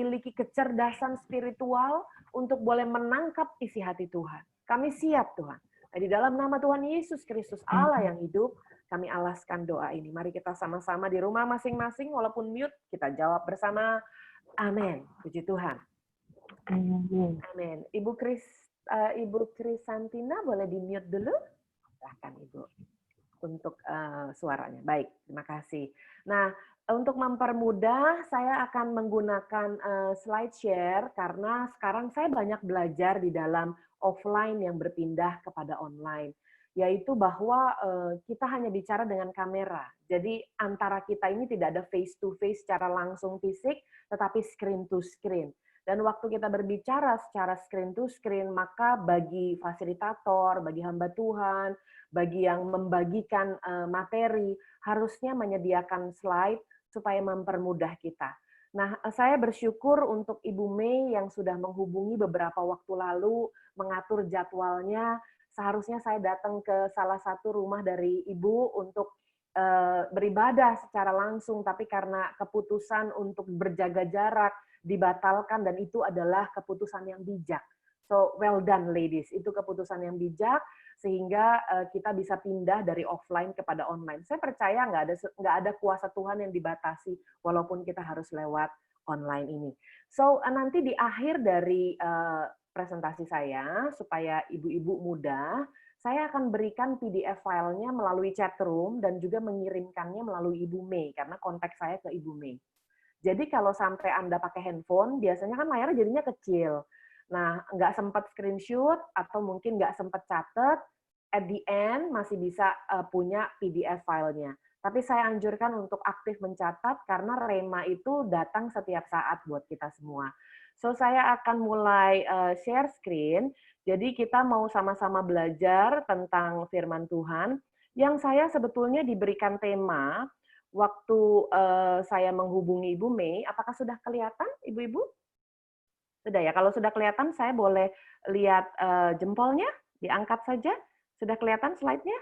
memiliki kecerdasan spiritual untuk boleh menangkap isi hati Tuhan. Kami siap Tuhan. Di dalam nama Tuhan Yesus Kristus Allah yang hidup, kami alaskan doa ini. Mari kita sama-sama di rumah masing-masing, walaupun mute, kita jawab bersama. Amin. Puji Tuhan. Amin. Ibu Krisantina boleh di-mute dulu? Silahkan Ibu untuk suaranya. Baik, terima kasih. Nah, untuk mempermudah, saya akan menggunakan slide share karena sekarang saya banyak belajar di dalam offline yang berpindah kepada online. Yaitu bahwa kita hanya bicara dengan kamera. Jadi antara kita ini tidak ada face to face secara langsung fisik, tetapi screen to screen. Dan waktu kita berbicara secara screen to screen, maka bagi fasilitator, bagi hamba Tuhan, bagi yang membagikan materi, harusnya menyediakan slide supaya mempermudah kita. Nah, saya bersyukur untuk Ibu Mei yang sudah menghubungi beberapa waktu lalu, mengatur jadwalnya. Seharusnya saya datang ke salah satu rumah dari Ibu untuk beribadah secara langsung, tapi karena keputusan untuk berjaga jarak, dibatalkan, dan itu adalah keputusan yang bijak. So, well done ladies, itu keputusan yang bijak, sehingga kita bisa pindah dari offline kepada online. Saya percaya nggak ada kuasa Tuhan yang dibatasi, walaupun kita harus lewat online ini. So, nanti di akhir dari presentasi saya, supaya ibu-ibu mudah, saya akan berikan PDF filenya melalui chat room, dan juga mengirimkannya melalui Ibu Mei, karena kontak saya ke Ibu Mei. Jadi kalau sampai Anda pakai handphone, biasanya kan layarnya jadinya kecil. Nah, nggak sempat screenshot, atau mungkin nggak sempat catat, at the end masih bisa punya PDF filenya. Tapi saya anjurkan untuk aktif mencatat, karena Rema itu datang setiap saat buat kita semua. So, saya akan mulai share screen, jadi kita mau sama-sama belajar tentang firman Tuhan, yang saya sebetulnya diberikan tema, waktu saya menghubungi Ibu Mei. Apakah sudah kelihatan, Ibu-ibu? Sudah ya, kalau sudah kelihatan saya boleh lihat jempolnya, diangkat saja. Sudah kelihatan slide-nya?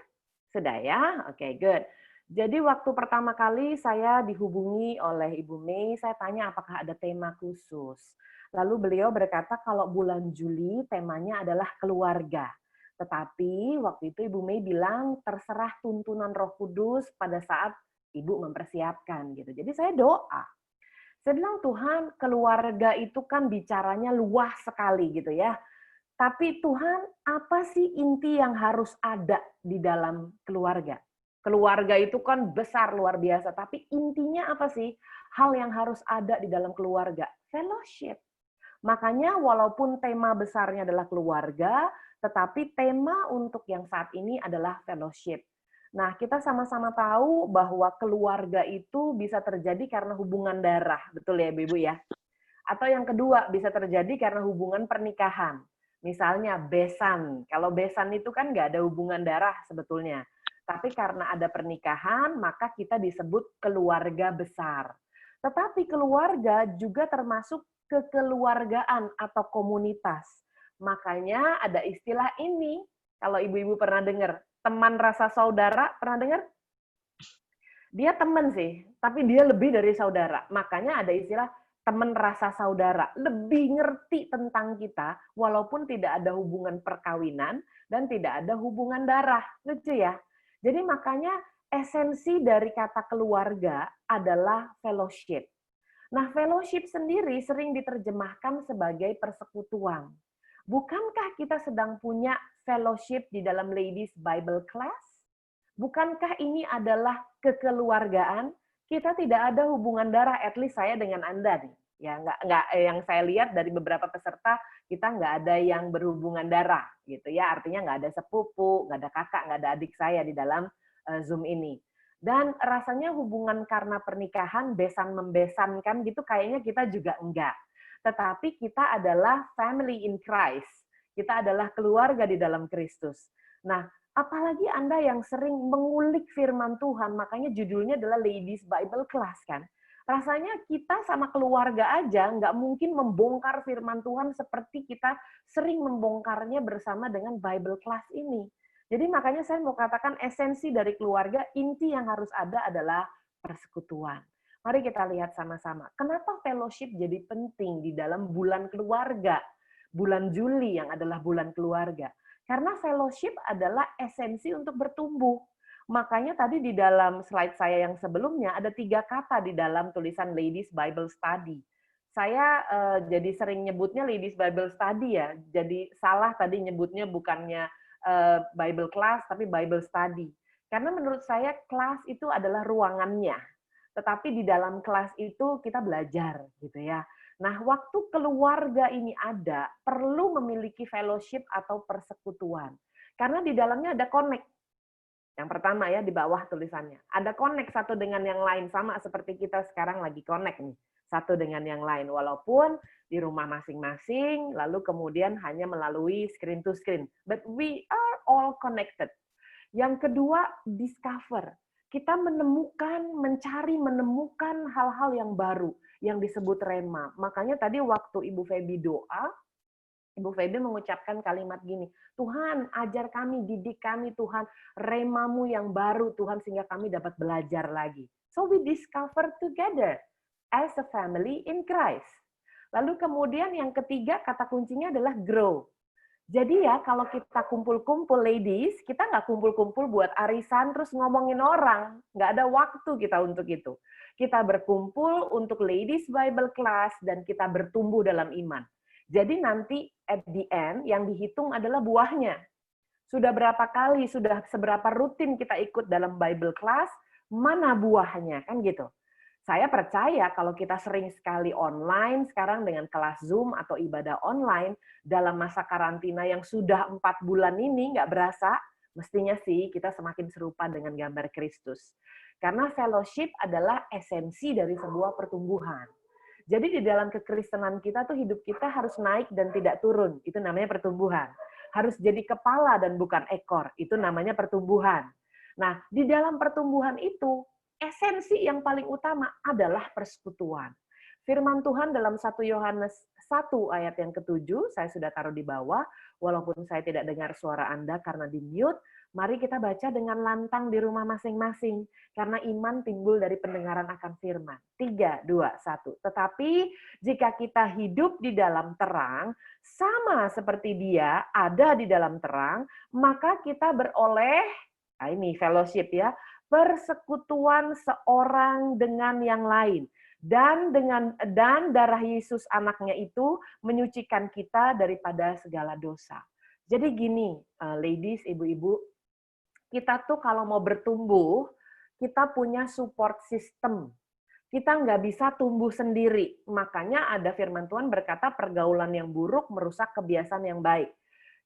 Sudah ya, oke, good. Jadi waktu pertama kali saya dihubungi oleh Ibu Mei, saya tanya apakah ada tema khusus. Lalu beliau berkata kalau bulan Juli temanya adalah keluarga. Tetapi waktu itu Ibu Mei bilang terserah tuntunan Roh Kudus pada saat Ibu mempersiapkan gitu. Jadi saya doa. Saya bilang Tuhan, keluarga itu kan bicaranya luas sekali gitu ya. Tapi Tuhan, apa sih inti yang harus ada di dalam keluarga? Keluarga itu kan besar luar biasa, tapi intinya apa sih? Hal yang harus ada di dalam keluarga, fellowship. Makanya walaupun tema besarnya adalah keluarga, tetapi tema untuk yang saat ini adalah fellowship. Nah, kita sama-sama tahu bahwa keluarga itu bisa terjadi karena hubungan darah, betul ya Ibu ya? Atau yang kedua, bisa terjadi karena hubungan pernikahan. Misalnya besan. Kalau besan itu kan nggak ada hubungan darah sebetulnya. Tapi karena ada pernikahan, maka kita disebut keluarga besar. Tetapi keluarga juga termasuk kekeluargaan atau komunitas. Makanya ada istilah ini, kalau ibu-ibu pernah dengar, teman rasa saudara, pernah dengar? Dia teman sih, tapi dia lebih dari saudara. Makanya ada istilah teman rasa saudara, lebih ngerti tentang kita, walaupun tidak ada hubungan perkawinan dan tidak ada hubungan darah. Lucu ya? Jadi makanya esensi dari kata keluarga adalah fellowship. Nah, fellowship sendiri sering diterjemahkan sebagai persekutuan. Bukankah kita sedang punya fellowship di dalam Ladies Bible Class? Bukankah ini adalah kekeluargaan? Kita tidak ada hubungan darah, at least saya dengan Anda nih. Ya, nggak yang saya lihat dari beberapa peserta, kita nggak ada yang berhubungan darah, gitu ya. Artinya nggak ada sepupu, nggak ada kakak, nggak ada adik saya di dalam Zoom ini. Dan rasanya hubungan karena pernikahan, besan-membesankan gitu, kayaknya kita juga enggak. Tetapi kita adalah family in Christ. Kita adalah keluarga di dalam Kristus. Nah, apalagi Anda yang sering mengulik firman Tuhan, makanya judulnya adalah Ladies Bible Class kan. Rasanya kita sama keluarga aja nggak mungkin membongkar firman Tuhan seperti kita sering membongkarnya bersama dengan Bible Class ini. Jadi makanya saya mau katakan esensi dari keluarga, inti yang harus ada adalah persekutuan. Mari kita lihat sama-sama. Kenapa fellowship jadi penting di dalam bulan keluarga? Bulan Juli yang adalah bulan keluarga. Karena fellowship adalah esensi untuk bertumbuh. Makanya tadi di dalam slide saya yang sebelumnya ada 3 kata di dalam tulisan Ladies Bible Study. Saya jadi sering nyebutnya Ladies Bible Study ya. Jadi salah tadi nyebutnya bukannya Bible class tapi Bible study. Karena menurut saya kelas itu adalah ruangannya. Tetapi di dalam kelas itu kita belajar gitu ya. Nah, waktu keluarga ini ada, perlu memiliki fellowship atau persekutuan. Karena di dalamnya ada connect. Yang pertama ya, di bawah tulisannya. Ada connect satu dengan yang lain, sama seperti kita sekarang lagi connect nih. Satu dengan yang lain, walaupun di rumah masing-masing, lalu kemudian hanya melalui screen to screen. But we are all connected. Yang kedua, discover. Kita menemukan hal-hal yang baru, yang disebut rema. Makanya tadi waktu Ibu Feby doa, Ibu Feby mengucapkan kalimat gini, Tuhan ajar kami, didik kami Tuhan, remamu yang baru Tuhan, sehingga kami dapat belajar lagi. So we discover together as a family in Christ. Lalu kemudian yang ketiga, kata kuncinya adalah grow. Jadi ya, kalau kita kumpul-kumpul ladies, kita nggak kumpul-kumpul buat arisan terus ngomongin orang. Nggak ada waktu kita untuk itu. Kita berkumpul untuk ladies Bible class dan kita bertumbuh dalam iman. Jadi nanti at the end yang dihitung adalah buahnya. Sudah berapa kali, sudah seberapa rutin kita ikut dalam Bible class, mana buahnya, kan gitu. Saya percaya kalau kita sering sekali online, sekarang dengan kelas Zoom atau ibadah online, dalam masa karantina yang sudah 4 bulan ini, nggak berasa, mestinya sih kita semakin serupa dengan gambar Kristus. Karena fellowship adalah esensi dari sebuah pertumbuhan. Jadi di dalam kekristenan kita tuh hidup kita harus naik dan tidak turun, itu namanya pertumbuhan. Harus jadi kepala dan bukan ekor, itu namanya pertumbuhan. Nah, di dalam pertumbuhan itu, esensi yang paling utama adalah persekutuan. Firman Tuhan dalam 1 Yohanes 1 ayat yang ke-7, saya sudah taruh di bawah, walaupun saya tidak dengar suara Anda karena di-mute, mari kita baca dengan lantang di rumah masing-masing, karena iman timbul dari pendengaran akan firman. 3, 2, 1. Tetapi jika kita hidup di dalam terang, sama seperti dia ada di dalam terang, maka kita beroleh, nah ini fellowship ya, persekutuan seorang dengan yang lain, dan darah Yesus anaknya itu menyucikan kita daripada segala dosa. Jadi gini, ladies, ibu-ibu, kita tuh kalau mau bertumbuh, kita punya support system. Kita nggak bisa tumbuh sendiri. Makanya ada firman Tuhan berkata pergaulan yang buruk merusak kebiasaan yang baik.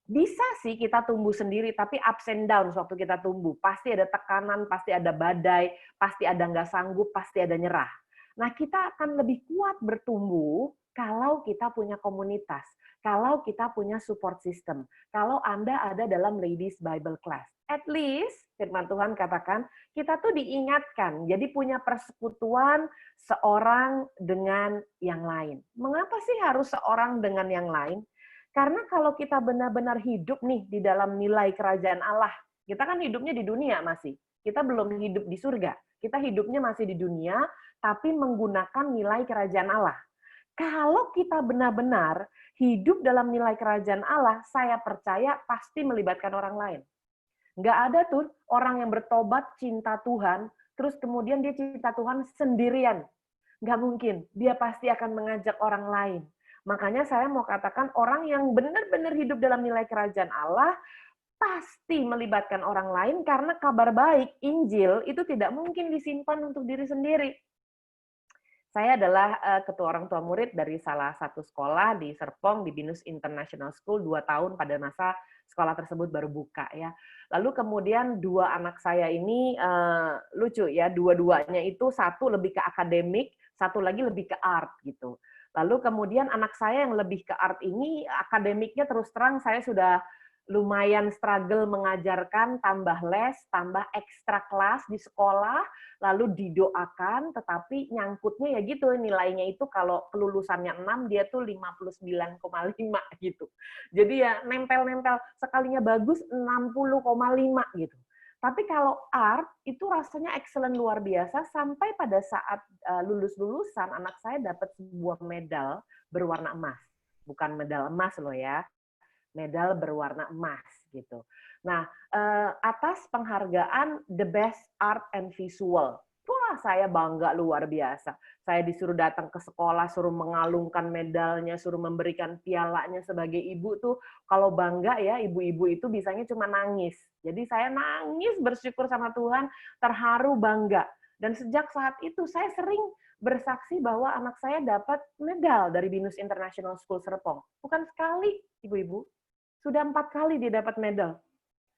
Bisa sih kita tumbuh sendiri, tapi ups and downs waktu kita tumbuh. Pasti ada tekanan, pasti ada badai, pasti ada nggak sanggup, pasti ada nyerah. Nah, kita akan lebih kuat bertumbuh kalau kita punya komunitas, kalau kita punya support system, kalau Anda ada dalam Ladies Bible Class. At least, firman Tuhan katakan, kita tuh diingatkan, jadi punya persekutuan seorang dengan yang lain. Mengapa sih harus seorang dengan yang lain? Karena kalau kita benar-benar hidup nih di dalam nilai kerajaan Allah, kita kan hidupnya di dunia masih. Kita belum hidup di surga. Kita hidupnya masih di dunia, tapi menggunakan nilai kerajaan Allah. Kalau kita benar-benar hidup dalam nilai kerajaan Allah, saya percaya pasti melibatkan orang lain. Nggak ada tuh orang yang bertobat cinta Tuhan, terus kemudian dia cinta Tuhan sendirian. Nggak mungkin. Dia pasti akan mengajak orang lain. Makanya saya mau katakan orang yang benar-benar hidup dalam nilai kerajaan Allah pasti melibatkan orang lain karena kabar baik, Injil, itu tidak mungkin disimpan untuk diri sendiri. Saya adalah ketua orang tua murid dari salah satu sekolah di Serpong, di Binus International School, 2 tahun pada masa sekolah tersebut baru buka ya. Lalu kemudian 2 anak saya ini lucu ya, dua-duanya itu satu lebih ke akademik, satu lagi lebih ke art gitu. Lalu kemudian anak saya yang lebih ke art ini, akademiknya terus terang saya sudah lumayan struggle mengajarkan, tambah les, tambah ekstra kelas di sekolah, lalu didoakan, tetapi nyangkutnya ya gitu, nilainya itu kalau kelulusannya 6, dia tuh 59,5 gitu. Jadi ya nempel-nempel, sekalinya bagus 60,5 gitu. Tapi kalau art itu rasanya excellent luar biasa sampai pada saat lulus-lulusan anak saya dapat sebuah medal berwarna emas. Bukan medal emas loh ya, medal berwarna emas gitu. Nah, atas penghargaan The Best Art and Visual. Wah, saya bangga luar biasa. Saya disuruh datang ke sekolah, suruh mengalungkan medalnya, suruh memberikan pialanya sebagai ibu tuh. Kalau bangga ya, ibu-ibu itu bisanya cuma nangis. Jadi saya nangis bersyukur sama Tuhan, terharu, bangga. Dan sejak saat itu saya sering bersaksi bahwa anak saya dapat medal dari Binus International School Serpong. Bukan sekali, ibu-ibu. Sudah 4 kali dia dapat medal.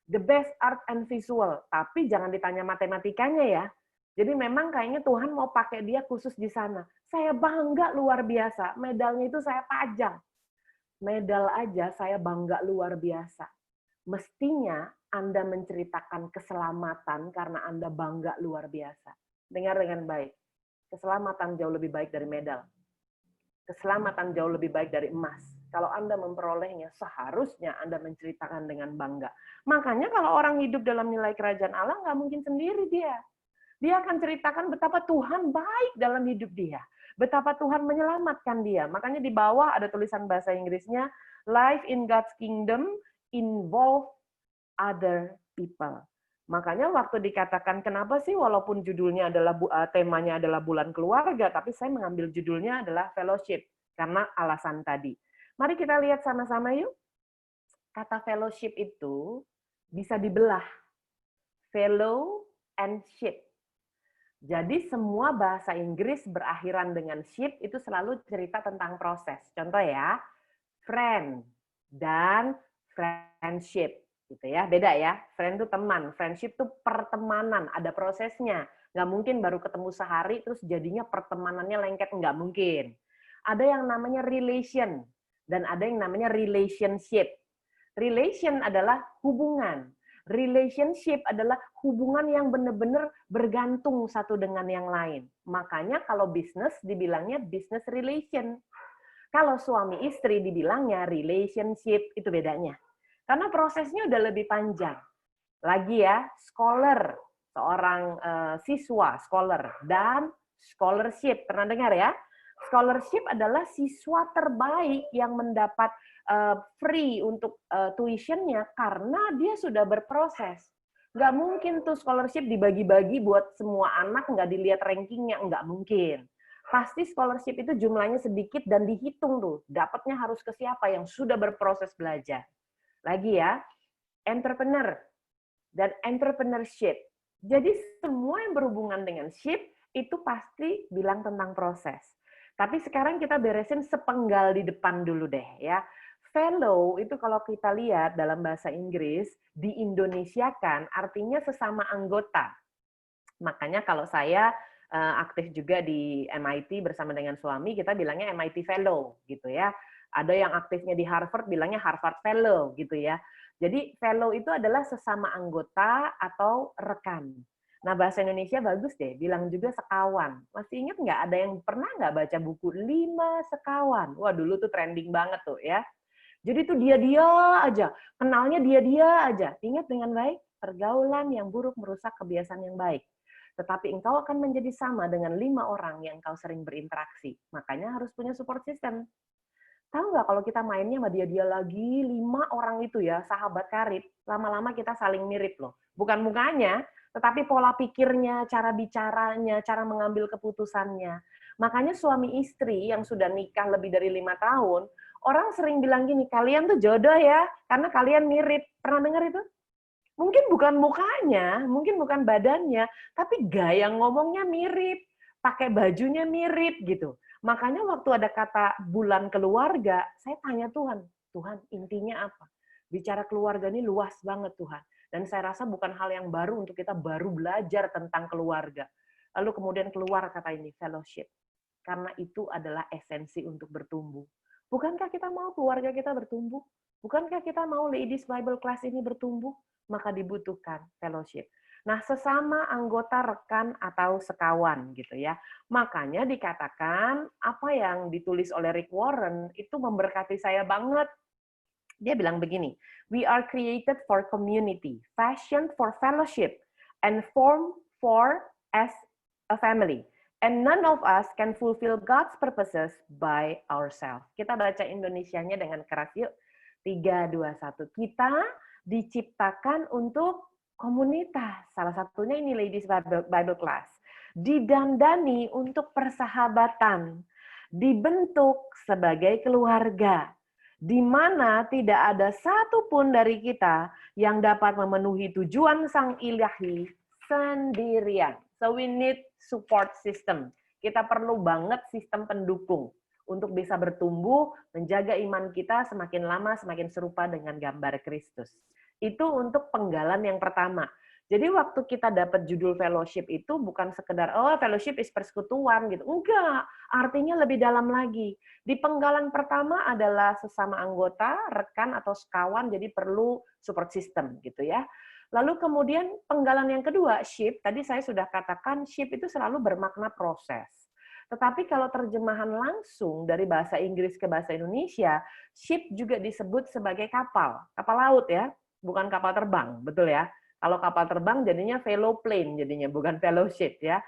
The best art and visual. Tapi jangan ditanya matematikanya ya. Jadi memang kayaknya Tuhan mau pakai dia khusus di sana. Saya bangga luar biasa. Medalnya itu saya pajang. Medal aja saya bangga luar biasa. Mestinya Anda menceritakan keselamatan karena Anda bangga luar biasa. Dengar dengan baik. Keselamatan jauh lebih baik dari medal. Keselamatan jauh lebih baik dari emas. Kalau Anda memperolehnya, seharusnya Anda menceritakan dengan bangga. Makanya kalau orang hidup dalam nilai kerajaan Allah, nggak mungkin sendiri dia. Dia akan ceritakan betapa Tuhan baik dalam hidup dia. Betapa Tuhan menyelamatkan dia. Makanya di bawah ada tulisan bahasa Inggrisnya, Life in God's Kingdom involve other people. Makanya waktu dikatakan kenapa sih walaupun judulnya adalah temanya adalah bulan keluarga, tapi saya mengambil judulnya adalah fellowship karena alasan tadi. Mari kita lihat sama-sama yuk. Kata fellowship itu bisa dibelah. Fellow and ship. Jadi semua bahasa Inggris berakhiran dengan ship itu selalu cerita tentang proses. Contoh ya, friend dan friendship. Gitu ya, beda ya. Friend itu teman, friendship itu pertemanan, ada prosesnya. Nggak mungkin baru ketemu sehari terus jadinya pertemanannya lengket, nggak mungkin. Ada yang namanya relation dan ada yang namanya relationship. Relation adalah hubungan. Relationship adalah hubungan yang benar-benar bergantung satu dengan yang lain. Makanya kalau bisnis dibilangnya business relation. Kalau suami istri dibilangnya relationship, itu bedanya. Karena prosesnya udah lebih panjang. Lagi ya, scholar, seorang siswa, scholar, dan scholarship. Pernah dengar ya? Scholarship adalah siswa terbaik yang mendapat free untuk tuitionnya karena dia sudah berproses. Nggak mungkin tuh scholarship dibagi-bagi buat semua anak, nggak dilihat rankingnya, nggak mungkin. Pasti scholarship itu jumlahnya sedikit dan dihitung tuh, dapatnya harus ke siapa yang sudah berproses belajar. Lagi ya, entrepreneur dan entrepreneurship. Jadi semua yang berhubungan dengan ship itu pasti bilang tentang proses. Tapi sekarang kita beresin sepenggal di depan dulu deh ya. Fellow itu kalau kita lihat dalam bahasa Inggris, diindonesiakan artinya sesama anggota. Makanya kalau saya aktif juga di MIT bersama dengan suami, kita bilangnya MIT Fellow gitu ya. Ada yang aktifnya di Harvard bilangnya Harvard Fellow gitu ya. Jadi fellow itu adalah sesama anggota atau rekan. Nah bahasa Indonesia bagus deh, bilang juga sekawan. Masih ingat nggak ada yang pernah nggak baca buku 5 sekawan? Wah dulu tuh trending banget tuh ya. Jadi tuh dia-dia aja, kenalnya dia-dia aja. Ingat dengan baik, pergaulan yang buruk merusak kebiasaan yang baik. Tetapi engkau akan menjadi sama dengan 5 orang yang engkau sering berinteraksi. Makanya harus punya support system. Tahu nggak kalau kita mainnya sama dia-dia lagi, 5 orang itu ya, sahabat karib, lama-lama kita saling mirip loh. Bukan mukanya, tetapi pola pikirnya, cara bicaranya, cara mengambil keputusannya. Makanya suami istri yang sudah nikah lebih dari 5 tahun, orang sering bilang gini, kalian tuh jodoh ya, karena kalian mirip. Pernah dengar itu? Mungkin bukan mukanya, mungkin bukan badannya, tapi gaya ngomongnya mirip, pakai bajunya mirip gitu. Makanya waktu ada kata bulan keluarga, saya tanya Tuhan, Tuhan intinya apa? Bicara keluarga ini luas banget Tuhan. Dan saya rasa bukan hal yang baru untuk kita baru belajar tentang keluarga. Lalu kemudian keluar kata ini, fellowship. Karena itu adalah esensi untuk bertumbuh. Bukankah kita mau keluarga kita bertumbuh? Bukankah kita mau Ladies Bible Class ini bertumbuh? Maka dibutuhkan fellowship. Nah, sesama anggota rekan atau sekawan gitu ya. Makanya dikatakan apa yang ditulis oleh Rick Warren itu memberkati saya banget. Dia bilang begini, we are created for community, fashioned for fellowship, and formed for as a family. And none of us can fulfill God's purposes by ourselves. Kita baca Indonesianya dengan keras yuk. 3, 2, 1. Kita diciptakan untuk komunitas. Salah satunya ini Ladies Bible Class. Didandani untuk persahabatan. Dibentuk sebagai keluarga, di mana tidak ada satupun dari kita yang dapat memenuhi tujuan Sang Ilahi sendirian. So we need support system. Kita perlu banget sistem pendukung untuk bisa bertumbuh, menjaga iman kita semakin lama semakin serupa dengan gambar Kristus. Itu untuk penggalan yang pertama. Jadi waktu kita dapat judul fellowship itu bukan sekedar, oh fellowship is persekutuan gitu. Enggak, artinya lebih dalam lagi. Di penggalan pertama adalah sesama anggota, rekan atau sekawan, jadi perlu support system gitu ya. Lalu kemudian penggalan yang kedua, ship, tadi saya sudah katakan ship itu selalu bermakna proses. Tetapi kalau terjemahan langsung dari bahasa Inggris ke bahasa Indonesia, ship juga disebut sebagai kapal laut ya, bukan kapal terbang, betul ya. Kalau kapal terbang jadinya veloplane, jadinya bukan fellowship ya.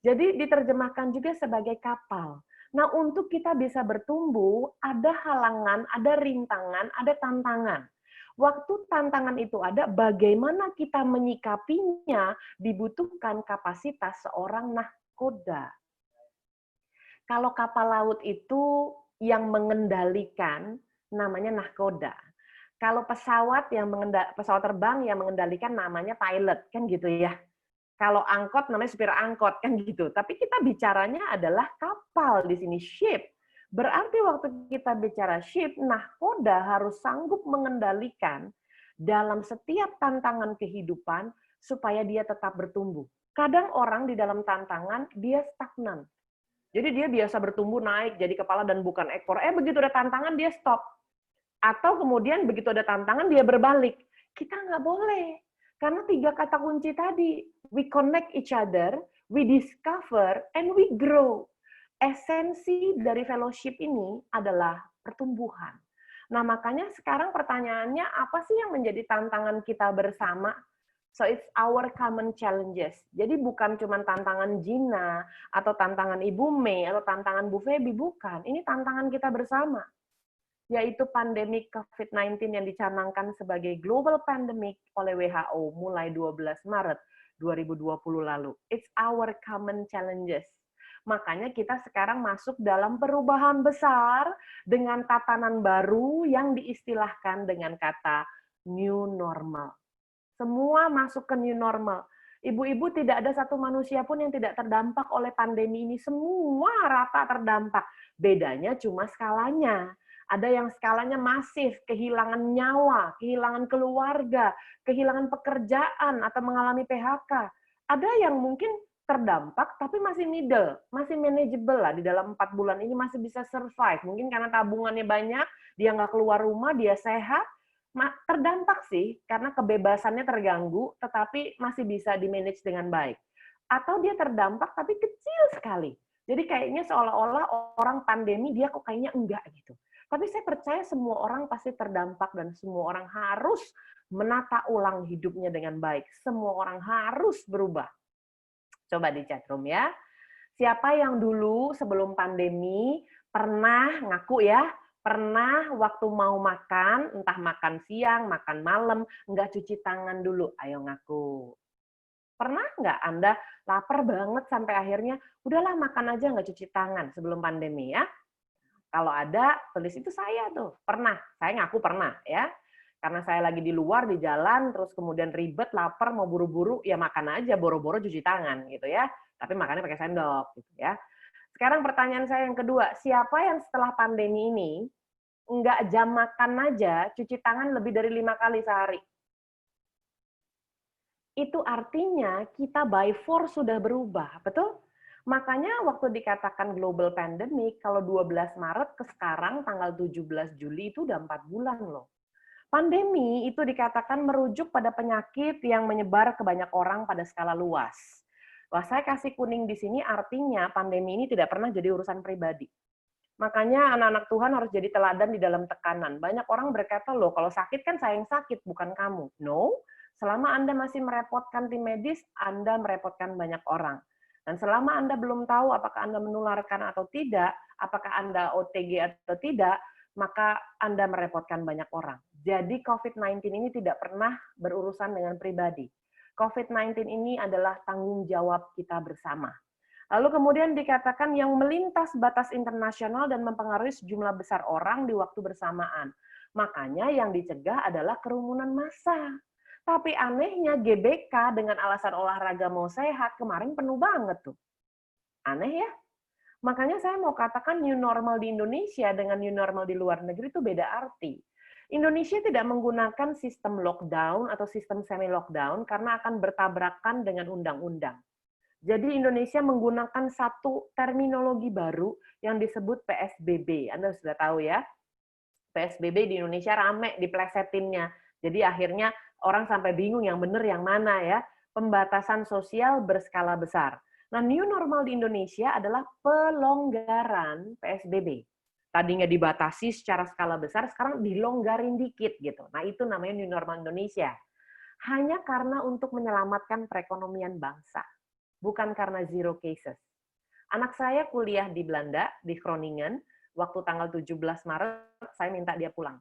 Jadi diterjemahkan juga sebagai kapal. Nah, untuk kita bisa bertumbuh, ada halangan, ada rintangan, ada tantangan. Waktu tantangan itu ada, bagaimana kita menyikapinya dibutuhkan kapasitas seorang nahkoda. Kalau kapal laut itu yang mengendalikan namanya nahkoda. Kalau pesawat terbang yang mengendalikan namanya pilot, kan gitu ya. Kalau angkot namanya supir angkot, kan gitu. Tapi kita bicaranya adalah kapal di sini, ship. Berarti waktu kita bicara ship, nahkoda harus sanggup mengendalikan dalam setiap tantangan kehidupan supaya dia tetap bertumbuh. Kadang orang di dalam tantangan, dia stagnan. Jadi dia biasa bertumbuh naik jadi kepala dan bukan ekor. Begitu ada tantangan dia stop. Atau kemudian begitu ada tantangan dia berbalik. Kita nggak boleh. Karena 3 kata kunci tadi. We connect each other, we discover, and we grow. Esensi dari fellowship ini adalah pertumbuhan. Nah, makanya sekarang pertanyaannya, apa sih yang menjadi tantangan kita bersama? So it's our common challenges. Jadi bukan cuma tantangan Gina, atau tantangan Ibu Mei, atau tantangan Bu Feby, bukan. Ini tantangan kita bersama, yaitu pandemi COVID-19 yang dicanangkan sebagai global pandemic oleh WHO mulai 12 Maret 2020 lalu. It's our common challenges. Makanya kita sekarang masuk dalam perubahan besar dengan tatanan baru yang diistilahkan dengan kata new normal. Semua masuk ke new normal. Ibu-ibu, tidak ada satu manusia pun yang tidak terdampak oleh pandemi ini. Semua rata terdampak. Bedanya cuma skalanya. Ada yang skalanya masif, kehilangan nyawa, kehilangan keluarga, kehilangan pekerjaan, atau mengalami PHK. Ada yang mungkin terdampak, tapi masih middle, masih manageable lah. Di dalam 4 bulan ini masih bisa survive. Mungkin karena tabungannya banyak, dia nggak keluar rumah, dia sehat, terdampak sih, karena kebebasannya terganggu, tetapi masih bisa di-manage dengan baik. Atau dia terdampak, tapi kecil sekali. Jadi kayaknya seolah-olah orang pandemi, dia kok kayaknya enggak gitu. Tapi saya percaya semua orang pasti terdampak dan semua orang harus menata ulang hidupnya dengan baik. Semua orang harus berubah. Coba di chatroom ya. Siapa yang dulu sebelum pandemi pernah ngaku ya, pernah waktu mau makan, entah makan siang, makan malam, nggak cuci tangan dulu? Ayo ngaku. Pernah nggak Anda lapar banget sampai akhirnya, udahlah makan aja nggak cuci tangan sebelum pandemi ya? Kalau ada, tulis itu saya tuh. Pernah, saya ngaku pernah ya. Karena saya lagi di luar, di jalan, terus kemudian ribet, lapar, mau buru-buru, ya makan aja, boro-boro cuci tangan gitu ya. Tapi makannya pakai sendok gitu ya. Sekarang pertanyaan saya yang kedua, siapa yang setelah pandemi ini nggak jam makan aja, cuci tangan lebih dari 5 kali sehari? Itu artinya kita by force sudah berubah, betul? Makanya waktu dikatakan global pandemic, kalau 12 Maret ke sekarang tanggal 17 Juli itu udah 4 bulan loh. Pandemi itu dikatakan merujuk pada penyakit yang menyebar ke banyak orang pada skala luas. Wah, saya kasih kuning di sini artinya pandemi ini tidak pernah jadi urusan pribadi. Makanya anak-anak Tuhan harus jadi teladan di dalam tekanan. Banyak orang berkata, loh kalau sakit kan saya yang sakit, bukan kamu. No, selama Anda masih merepotkan tim medis, Anda merepotkan banyak orang. Dan selama Anda belum tahu apakah Anda menularkan atau tidak, apakah Anda OTG atau tidak, maka Anda merepotkan banyak orang. Jadi COVID-19 ini tidak pernah berurusan dengan pribadi. COVID-19 ini adalah tanggung jawab kita bersama. Lalu kemudian dikatakan yang melintas batas internasional dan mempengaruhi sejumlah besar orang di waktu bersamaan. Makanya yang dicegah adalah kerumunan massa. Tapi anehnya GBK dengan alasan olahraga mau sehat kemarin penuh banget tuh. Aneh ya? Makanya saya mau katakan new normal di Indonesia dengan new normal di luar negeri itu beda arti. Indonesia tidak menggunakan sistem lockdown atau sistem semi-lockdown karena akan bertabrakan dengan undang-undang. Jadi Indonesia menggunakan satu terminologi baru yang disebut PSBB. Anda sudah tahu ya, PSBB di Indonesia rame diplesetinnya. Jadi akhirnya orang sampai bingung yang benar yang mana ya. Pembatasan sosial berskala besar. Nah, new normal di Indonesia adalah pelonggaran PSBB. Tadinya dibatasi secara skala besar, sekarang dilonggarin dikit gitu. Nah, itu namanya new normal Indonesia. Hanya karena untuk menyelamatkan perekonomian bangsa. Bukan karena zero cases. Anak saya kuliah di Belanda, di Groningen, waktu tanggal 17 Maret, saya minta dia pulang.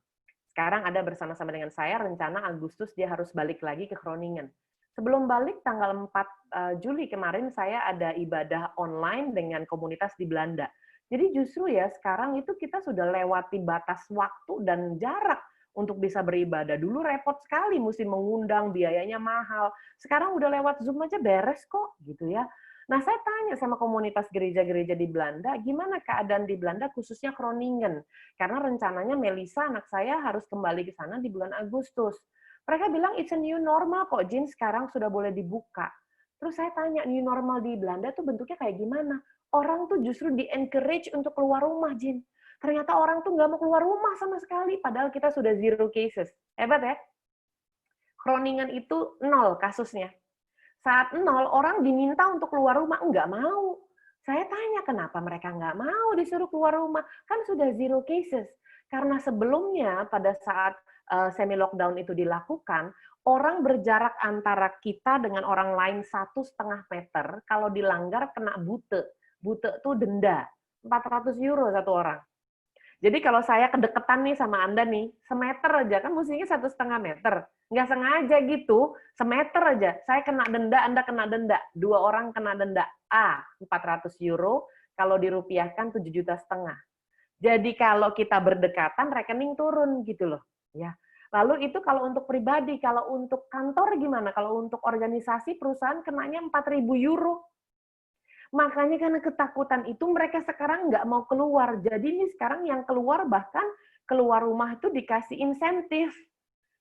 Sekarang ada bersama-sama dengan saya, rencana Agustus dia harus balik lagi ke Groningen. Sebelum balik, tanggal 4 Juli kemarin, saya ada ibadah online dengan komunitas di Belanda. Jadi justru ya, sekarang itu kita sudah lewati batas waktu dan jarak untuk bisa beribadah. Dulu repot sekali, mesti mengundang, biayanya mahal. Sekarang udah lewat Zoom aja beres kok, gitu ya. Nah, saya tanya sama komunitas gereja-gereja di Belanda, gimana keadaan di Belanda, khususnya Groningen. Karena rencananya Melisa, anak saya, harus kembali ke sana di bulan Agustus. Mereka bilang, it's a new normal kok, Jin, sekarang sudah boleh dibuka. Terus saya tanya, new normal di Belanda tuh bentuknya kayak gimana? Orang tuh justru di-encourage untuk keluar rumah, Jin. Ternyata orang tuh nggak mau keluar rumah sama sekali, padahal kita sudah zero cases. Hebat ya? Groningen itu 0 kasusnya. Saat 0, orang diminta untuk keluar rumah, nggak mau. Saya tanya, kenapa mereka nggak mau disuruh keluar rumah? Kan sudah zero cases. Karena sebelumnya, pada saat semi-lockdown itu dilakukan, orang berjarak antara kita dengan orang lain 1,5 meter, kalau dilanggar kena bute. Bute itu denda, 400 euro satu orang. Jadi kalau saya kedekatan nih sama Anda nih, semeter aja, kan mestinya 1,5 meter. Nggak sengaja gitu, semeter aja, saya kena denda, Anda kena denda. 2 orang kena denda. 400 euro, kalau dirupiahkan 7,5 juta. Jadi kalau kita berdekatan, rekening turun gitu loh. Ya. Lalu itu kalau untuk pribadi, kalau untuk kantor gimana? Kalau untuk organisasi, perusahaan kenanya 4.000 euro. Makanya karena ketakutan itu mereka sekarang nggak mau keluar. Jadi ini sekarang yang keluar bahkan keluar rumah itu dikasih insentif.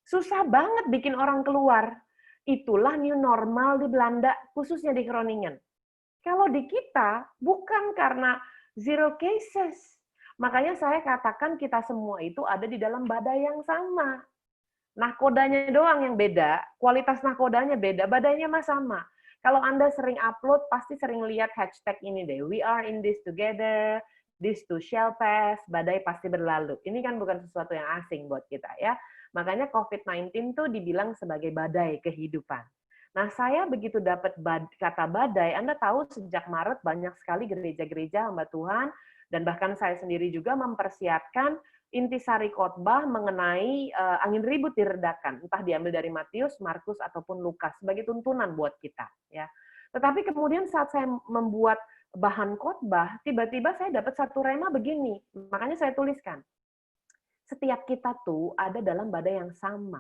Susah banget bikin orang keluar. Itulah new normal di Belanda, khususnya di Groningen. Kalau di kita, bukan karena zero cases. Makanya saya katakan kita semua itu ada di dalam badai yang sama. Nahkodanya doang yang beda, kualitas nahkodanya beda, badainya mah sama. Kalau Anda sering upload, pasti sering lihat hashtag ini deh, we are in this together, this too shall pass, badai pasti berlalu. Ini kan bukan sesuatu yang asing buat kita ya. Makanya COVID-19 tuh dibilang sebagai badai kehidupan. Nah, saya begitu dapat kata badai, Anda tahu sejak Maret banyak sekali gereja-gereja hamba Tuhan, dan bahkan saya sendiri juga mempersiapkan intisari khotbah mengenai angin ribut diredakan, entah diambil dari Matius, Markus ataupun Lukas sebagai tuntunan buat kita, ya. Tetapi kemudian saat saya membuat bahan khotbah, tiba-tiba saya dapat satu rema begini, makanya saya tuliskan. Setiap kita tuh ada dalam badai yang sama.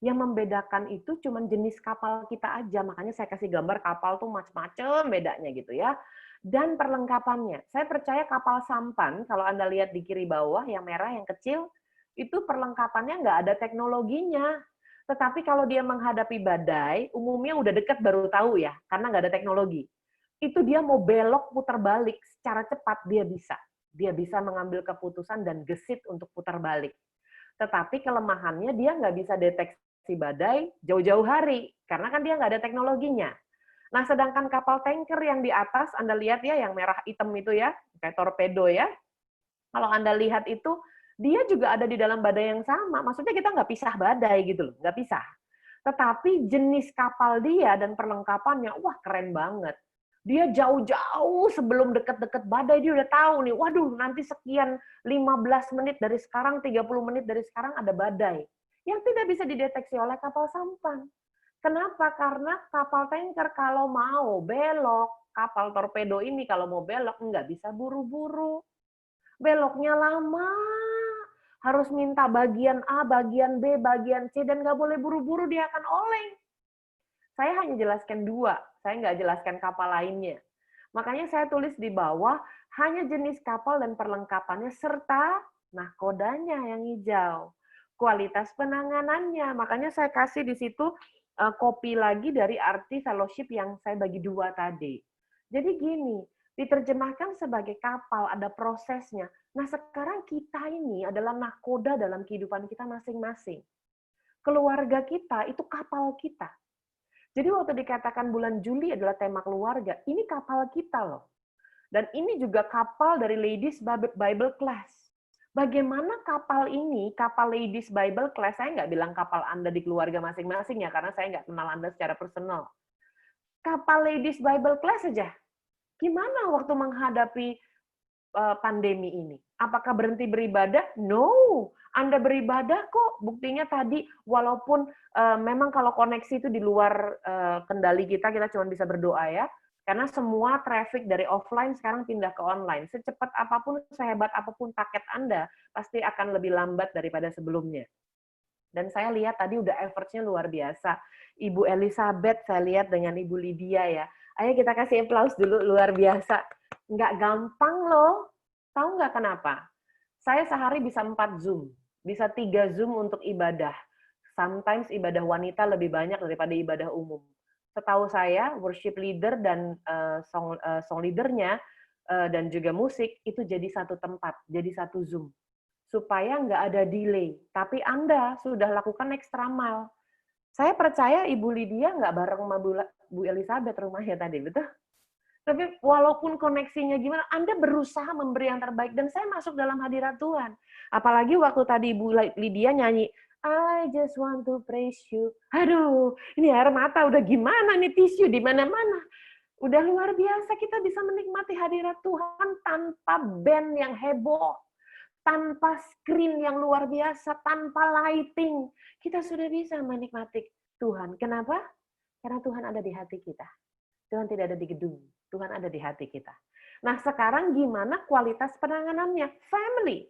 Yang membedakan itu cuma jenis kapal kita aja, makanya saya kasih gambar kapal tuh macam-macam bedanya gitu ya. Dan perlengkapannya. Saya percaya kapal sampan, kalau Anda lihat di kiri bawah, yang merah, yang kecil, itu perlengkapannya nggak ada teknologinya. Tetapi kalau dia menghadapi badai, umumnya udah dekat baru tahu ya, karena nggak ada teknologi. Itu dia mau belok putar balik secara cepat, dia bisa. Dia bisa mengambil keputusan dan gesit untuk putar balik. Tetapi kelemahannya dia nggak bisa deteksi badai jauh-jauh hari, karena kan dia nggak ada teknologinya. Nah, sedangkan kapal tanker yang di atas, Anda lihat ya, yang merah hitam itu ya, kayak torpedo ya, Kalau Anda lihat itu, dia juga ada di dalam badai yang sama. Maksudnya kita nggak pisah badai gitu loh, nggak pisah. Tetapi jenis kapal dia dan perlengkapannya, wah keren banget. Dia jauh-jauh sebelum deket-deket badai, dia udah tahu nih, waduh nanti sekian 15 menit dari sekarang, 30 menit dari sekarang ada badai. Yang tidak bisa dideteksi oleh kapal sampan. Kenapa? Karena kapal tanker kalau mau belok, kapal torpedo ini kalau mau belok, nggak bisa buru-buru. Beloknya lama, harus minta bagian A, bagian B, bagian C, dan nggak boleh buru-buru, dia akan oleng. Saya hanya jelaskan 2, saya nggak jelaskan kapal lainnya. Makanya saya tulis di bawah, hanya jenis kapal dan perlengkapannya, serta nahkodanya yang hijau. Kualitas penanganannya, makanya saya kasih di situ kopi lagi dari arti fellowship yang saya bagi 2 tadi. Jadi gini, diterjemahkan sebagai kapal, ada prosesnya. Nah sekarang kita ini adalah nahkoda dalam kehidupan kita masing-masing. Keluarga kita itu kapal kita. Jadi waktu dikatakan bulan Juli adalah tema keluarga, ini kapal kita loh. Dan ini juga kapal dari Ladies Bible Class. Bagaimana kapal ini, kapal Ladies Bible Class, saya nggak bilang kapal Anda di keluarga masing-masing ya, karena saya nggak kenal Anda secara personal. Kapal Ladies Bible Class saja, gimana waktu menghadapi pandemi ini? Apakah berhenti beribadah? No, Anda beribadah kok. Buktinya tadi, walaupun memang kalau koneksi itu di luar kendali kita cuma bisa berdoa ya. Karena semua traffic dari offline sekarang pindah ke online. Secepat apapun, sehebat apapun paket Anda, pasti akan lebih lambat daripada sebelumnya. Dan saya lihat tadi udah effortnya luar biasa. Ibu Elizabeth, saya lihat dengan Ibu Lydia ya. Ayo kita kasih aplaus dulu, luar biasa. Nggak gampang loh. Tahu nggak kenapa? Saya sehari bisa 4 Zoom. Bisa 3 Zoom untuk ibadah. Sometimes ibadah wanita lebih banyak daripada ibadah umum. Setahu saya, worship leader dan song leadernya dan juga musik itu jadi satu tempat, jadi satu Zoom. Supaya nggak ada delay. Tapi Anda sudah lakukan extra mile. Saya percaya Ibu Lydia nggak bareng sama Bu Elizabeth rumahnya tadi, betul? Tapi walaupun koneksinya gimana, Anda berusaha memberi yang terbaik. Dan saya masuk dalam hadirat Tuhan. Apalagi waktu tadi Ibu Lydia nyanyi, I just want to praise you. Aduh, ini air mata udah gimana nih, tisu di mana-mana. Udah luar biasa kita bisa menikmati hadirat Tuhan tanpa band yang heboh, tanpa screen yang luar biasa, tanpa lighting. Kita sudah bisa menikmati Tuhan. Kenapa? Karena Tuhan ada di hati kita. Tuhan tidak ada di gedung. Tuhan ada di hati kita. Nah, sekarang gimana kualitas penanganannya? Family.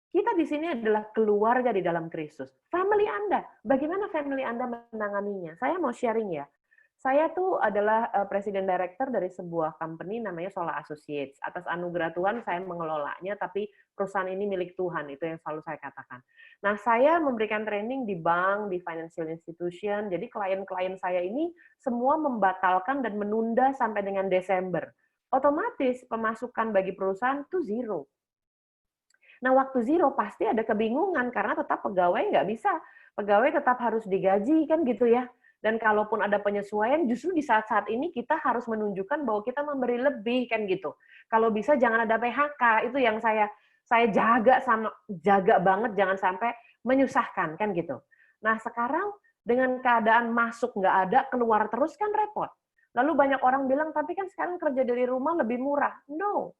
Kita di sini adalah keluarga di dalam Kristus. Family Anda, bagaimana family Anda menanganinya? Saya mau sharing ya. Saya tuh adalah presiden director dari sebuah company namanya Sola Associates. Atas anugerah Tuhan saya mengelolanya, tapi perusahaan ini milik Tuhan, itu yang selalu saya katakan. Nah, saya memberikan training di bank, di financial institution, jadi klien-klien saya ini semua membatalkan dan menunda sampai dengan Desember. Otomatis pemasukan bagi perusahaan itu zero. Nah, waktu zero pasti ada kebingungan karena tetap pegawai nggak bisa. Pegawai tetap harus digaji kan gitu ya. Dan kalaupun ada penyesuaian, justru di saat-saat ini kita harus menunjukkan bahwa kita memberi lebih kan gitu. Kalau bisa jangan ada PHK, itu yang saya jaga banget jangan sampai menyusahkan kan gitu. Nah, sekarang dengan keadaan masuk nggak ada, keluar terus kan repot. Lalu banyak orang bilang, tapi kan sekarang kerja dari rumah lebih murah. No.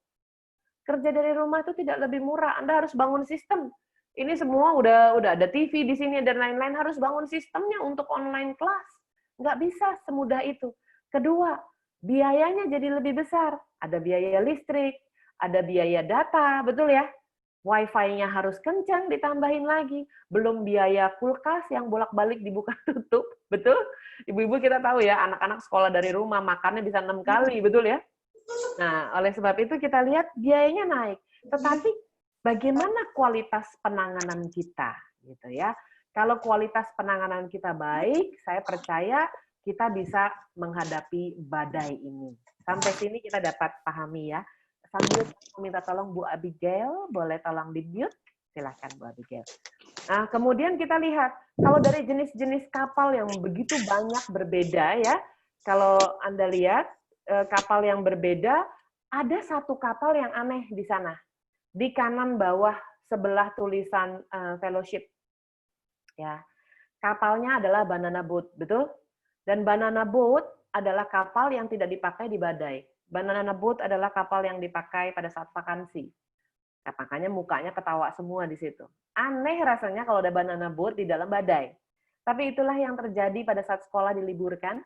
Kerja dari rumah itu tidak lebih murah. Anda harus bangun sistem. Ini semua udah ada TV di sini dan lain-lain, harus bangun sistemnya untuk online class. Nggak bisa semudah itu. Kedua, biayanya jadi lebih besar. Ada biaya listrik, ada biaya data, betul ya? Wi-Fi-nya harus kencang, ditambahin lagi. Belum biaya kulkas yang bolak-balik dibuka tutup, betul? Ibu-ibu kita tahu ya, anak-anak sekolah dari rumah, makannya bisa 6 kali, betul ya? Nah, oleh sebab itu kita lihat biayanya naik. Tetapi bagaimana kualitas penanganan kita, gitu ya? Kalau kualitas penanganan kita baik, saya percaya kita bisa menghadapi badai ini. Sampai sini kita dapat pahami ya. Sambil minta tolong Bu Abigail, boleh tolong di-mute? Silahkan Bu Abigail. Nah, kemudian kita lihat, kalau dari jenis-jenis kapal yang begitu banyak berbeda ya, kalau Anda lihat, kapal yang berbeda, ada satu kapal yang aneh di sana. Di kanan bawah sebelah tulisan fellowship. Ya. Kapalnya adalah banana boat, betul? Dan banana boat adalah kapal yang tidak dipakai di badai. Banana boat adalah kapal yang dipakai pada saat vakansi. Nah, makanya mukanya ketawa semua di situ. Aneh rasanya kalau ada banana boat di dalam badai. Tapi itulah yang terjadi pada saat sekolah diliburkan,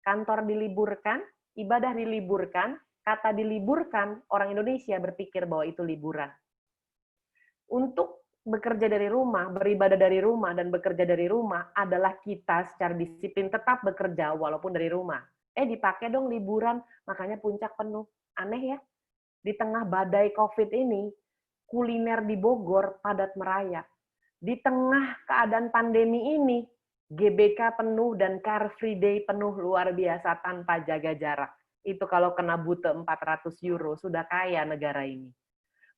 kantor diliburkan, ibadah diliburkan, kata diliburkan, orang Indonesia berpikir bahwa itu liburan. Untuk bekerja dari rumah, beribadah dari rumah, dan bekerja dari rumah adalah kita secara disiplin tetap bekerja walaupun dari rumah. Dipakai dong liburan, makanya puncak penuh. Aneh ya, di tengah badai COVID ini, kuliner di Bogor padat merayap. Di tengah keadaan pandemi ini, GBK penuh dan Car Free Day penuh luar biasa tanpa jaga jarak. Itu kalau kena bute 400 euro, sudah kaya negara ini.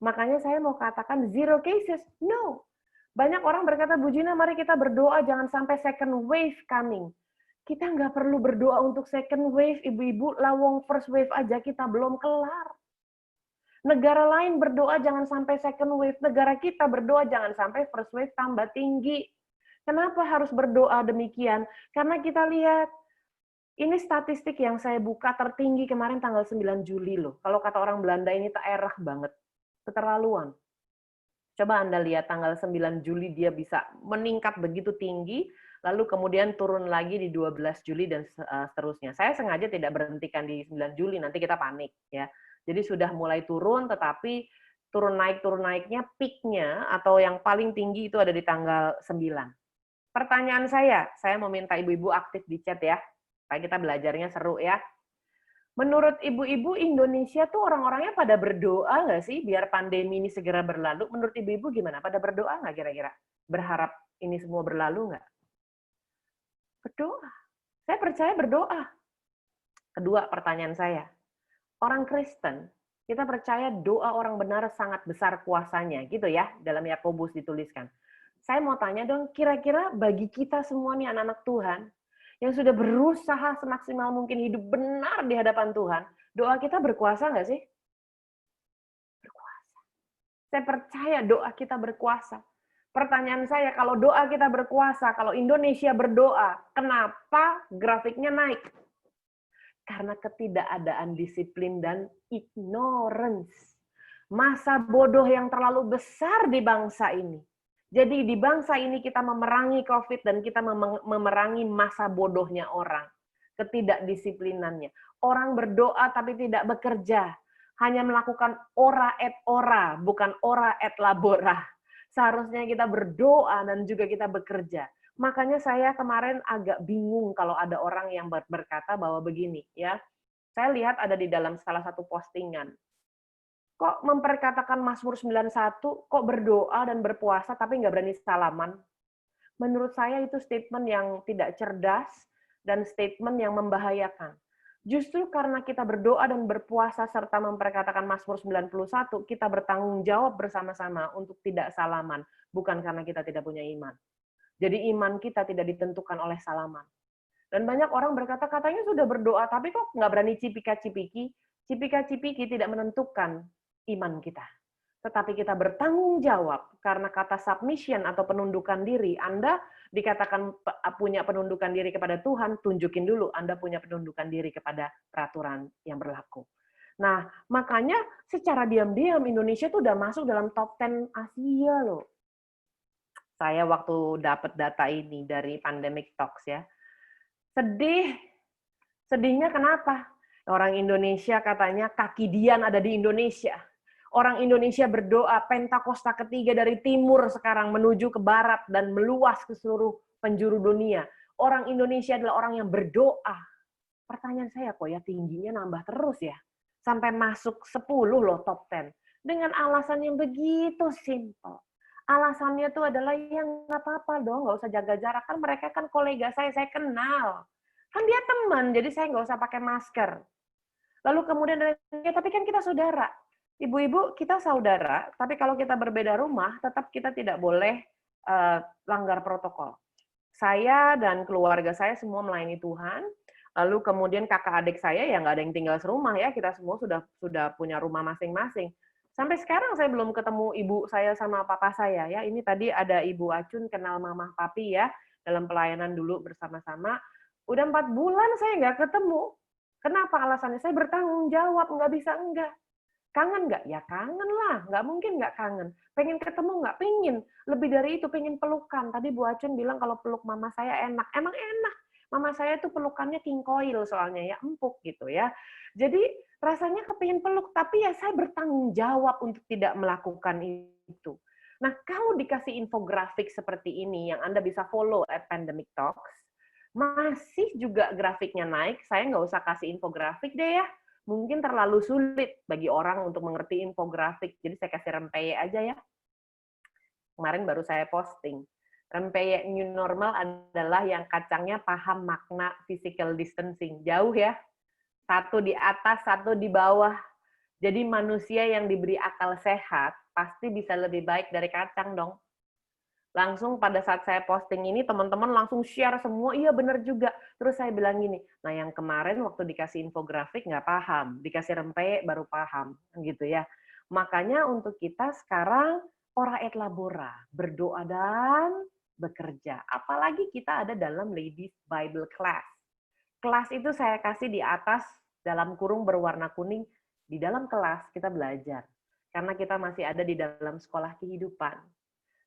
Makanya saya mau katakan zero cases. No. Banyak orang berkata, Bu Gina, mari kita berdoa jangan sampai second wave coming. Kita nggak perlu berdoa untuk second wave, ibu-ibu, lawong first wave aja kita belum kelar. Negara lain berdoa jangan sampai second wave, negara kita berdoa jangan sampai first wave tambah tinggi. Kenapa harus berdoa demikian? Karena kita lihat, ini statistik yang saya buka tertinggi kemarin tanggal 9 Juli loh. Kalau kata orang Belanda ini daerah banget. Keterlaluan. Coba Anda lihat tanggal 9 Juli dia bisa meningkat begitu tinggi, lalu kemudian turun lagi di 12 Juli dan seterusnya. Saya sengaja tidak berhentikan di 9 Juli, nanti kita panik ya. Jadi sudah mulai turun, tetapi turun naiknya peak-nya atau yang paling tinggi itu ada di tanggal 9. Pertanyaan saya mau minta ibu-ibu aktif di chat ya, supaya kita belajarnya seru ya. Menurut ibu-ibu, Indonesia tuh orang-orangnya pada berdoa nggak sih biar pandemi ini segera berlalu? Menurut ibu-ibu gimana? Pada berdoa nggak kira-kira? Berharap ini semua berlalu nggak? Berdoa. Saya percaya berdoa. Kedua pertanyaan saya. Orang Kristen, kita percaya doa orang benar sangat besar kuasanya. Gitu ya, dalam Yakobus dituliskan. Saya mau tanya dong, kira-kira bagi kita semua nih anak-anak Tuhan, yang sudah berusaha semaksimal mungkin hidup benar di hadapan Tuhan, doa kita berkuasa nggak sih? Berkuasa. Saya percaya doa kita berkuasa. Pertanyaan saya, kalau doa kita berkuasa, kalau Indonesia berdoa, kenapa grafiknya naik? Karena ketidakadaan disiplin dan ignorance. Masa bodoh yang terlalu besar di bangsa ini. Jadi di bangsa ini kita memerangi COVID dan kita memerangi masa bodohnya orang. Ketidakdisiplinannya. Orang berdoa tapi tidak bekerja. Hanya melakukan ora et ora, bukan ora et labora. Seharusnya kita berdoa dan juga kita bekerja. Makanya saya kemarin agak bingung kalau ada orang yang berkata bahwa begini, ya. Saya lihat ada di dalam salah satu postingan. Kok memperkatakan Mazmur 91, kok berdoa dan berpuasa tapi nggak berani salaman? Menurut saya itu statement yang tidak cerdas dan statement yang membahayakan. Justru karena kita berdoa dan berpuasa serta memperkatakan Mazmur 91, kita bertanggung jawab bersama-sama untuk tidak salaman, bukan karena kita tidak punya iman. Jadi iman kita tidak ditentukan oleh salaman. Dan banyak orang berkata, katanya sudah berdoa, tapi kok nggak berani cipika-cipiki? Cipika-cipiki tidak menentukan iman kita. Tetapi kita bertanggung jawab karena kata submission atau penundukan diri. Anda dikatakan punya penundukan diri kepada Tuhan, tunjukin dulu Anda punya penundukan diri kepada peraturan yang berlaku. Nah, makanya secara diam-diam Indonesia tuh udah masuk dalam top 10 Asia loh. Saya waktu dapat data ini dari Pandemic Talks ya. Sedihnya kenapa? Orang Indonesia katanya kaki Dian ada di Indonesia. Orang Indonesia berdoa, Pentakosta ketiga dari timur sekarang menuju ke barat dan meluas ke seluruh penjuru dunia. Orang Indonesia adalah orang yang berdoa. Pertanyaan saya kok ya tingginya nambah terus ya. Sampai masuk 10 loh top 10. Dengan alasan yang begitu simpel. Alasannya tuh adalah yang nggak apa-apa dong, nggak usah jaga jarak. Kan mereka kan kolega saya kenal. Kan dia teman, jadi saya nggak usah pakai masker. Lalu kemudian, ya tapi kan kita saudara. Ibu-ibu, kita saudara, tapi kalau kita berbeda rumah, tetap kita tidak boleh langgar protokol. Saya dan keluarga saya semua melayani Tuhan, lalu kemudian kakak adik saya, ya nggak ada yang tinggal serumah ya, kita semua sudah punya rumah masing-masing. Sampai sekarang saya belum ketemu ibu saya sama papa saya ya. Ini tadi ada Ibu Acun kenal Mama Papi ya, dalam pelayanan dulu bersama-sama. Udah 4 bulan saya nggak ketemu. Kenapa alasannya? Saya bertanggung jawab, nggak bisa enggak. Kangen nggak? Ya kangen lah, nggak mungkin nggak kangen. Pengen ketemu nggak? Pengen. Lebih dari itu, pengen pelukan. Tadi Bu Acun bilang kalau peluk mama saya enak. Emang enak. Mama saya itu pelukannya king coil soalnya ya, empuk gitu ya. Jadi rasanya kepingin peluk, tapi ya saya bertanggung jawab untuk tidak melakukan itu. Nah, kalau dikasih infografik seperti ini yang Anda bisa follow at Pandemic Talks, masih juga grafiknya naik, saya nggak usah kasih infografik deh ya, mungkin terlalu sulit bagi orang untuk mengerti infografik. Jadi saya kasih rempeyek aja ya. Kemarin baru saya posting. Rempeyek new normal adalah yang kacangnya paham makna physical distancing. Jauh ya. Satu di atas, satu di bawah. Jadi manusia yang diberi akal sehat pasti bisa lebih baik dari kacang dong. Langsung pada saat saya posting ini, teman-teman langsung share semua, iya benar juga. Terus saya bilang gini, nah yang kemarin waktu dikasih infografik nggak paham, dikasih rempeyek baru paham, gitu ya. Makanya untuk kita sekarang, ora et labora, berdoa dan bekerja. Apalagi kita ada dalam Ladies Bible Class. Kelas itu saya kasih di atas, dalam kurung berwarna kuning, di dalam kelas kita belajar. Karena kita masih ada di dalam sekolah kehidupan.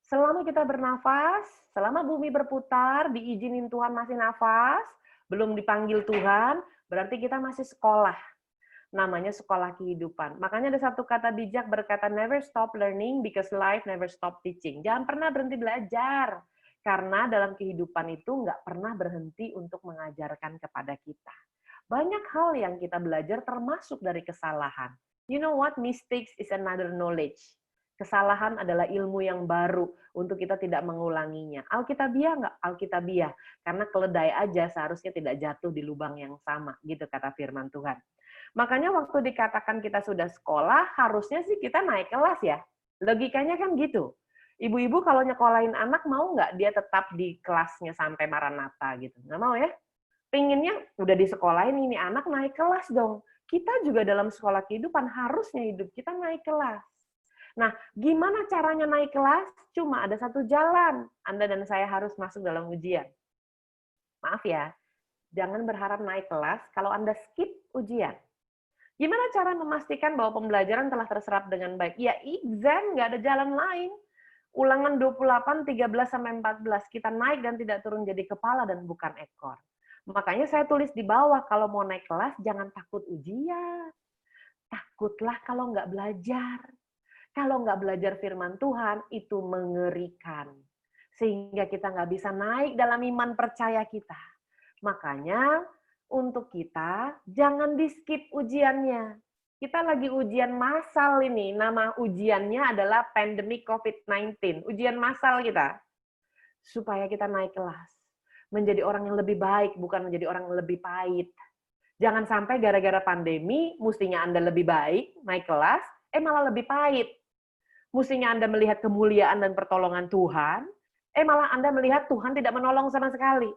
Selama kita bernafas, selama bumi berputar, diizinin Tuhan masih nafas, belum dipanggil Tuhan, berarti kita masih sekolah. Namanya sekolah kehidupan. Makanya ada satu kata bijak berkata, never stop learning because life never stop teaching. Jangan pernah berhenti belajar. Karena dalam kehidupan itu nggak pernah berhenti untuk mengajarkan kepada kita. Banyak hal yang kita belajar termasuk dari kesalahan. You know what? Mistakes is another knowledge. Kesalahan adalah ilmu yang baru untuk kita tidak mengulanginya. Alkitabiah nggak? Alkitabiah. Karena keledai aja seharusnya tidak jatuh di lubang yang sama. Gitu kata firman Tuhan. Makanya waktu dikatakan kita sudah sekolah, harusnya sih kita naik kelas ya. Logikanya kan gitu. Ibu-ibu kalau nyekolahin anak mau nggak dia tetap di kelasnya sampai Maranatha gitu? Nggak mau ya? Pinginnya udah disekolahin ini anak naik kelas dong. Kita juga dalam sekolah kehidupan harusnya hidup kita naik kelas. Nah, gimana caranya naik kelas? Cuma ada satu jalan. Anda dan saya harus masuk dalam ujian. Maaf ya, jangan berharap naik kelas kalau Anda skip ujian. Gimana cara memastikan bahwa pembelajaran telah terserap dengan baik? Ya, exam, nggak ada jalan lain. Ulangan 28, 13, sampai 14. Kita naik dan tidak turun jadi kepala dan bukan ekor. Makanya saya tulis di bawah, kalau mau naik kelas, jangan takut ujian. Takutlah kalau nggak belajar. Kalau nggak belajar firman Tuhan, itu mengerikan. Sehingga kita nggak bisa naik dalam iman percaya kita. Makanya, untuk kita, jangan di-skip ujiannya. Kita lagi ujian massal ini. Nama ujiannya adalah pandemic COVID-19. Ujian massal kita. Supaya kita naik kelas. Menjadi orang yang lebih baik, bukan menjadi orang yang lebih pahit. Jangan sampai gara-gara pandemi, mestinya Anda lebih baik, naik kelas, malah lebih pahit. Mestinya Anda melihat kemuliaan dan pertolongan Tuhan, malah Anda melihat Tuhan tidak menolong sama sekali.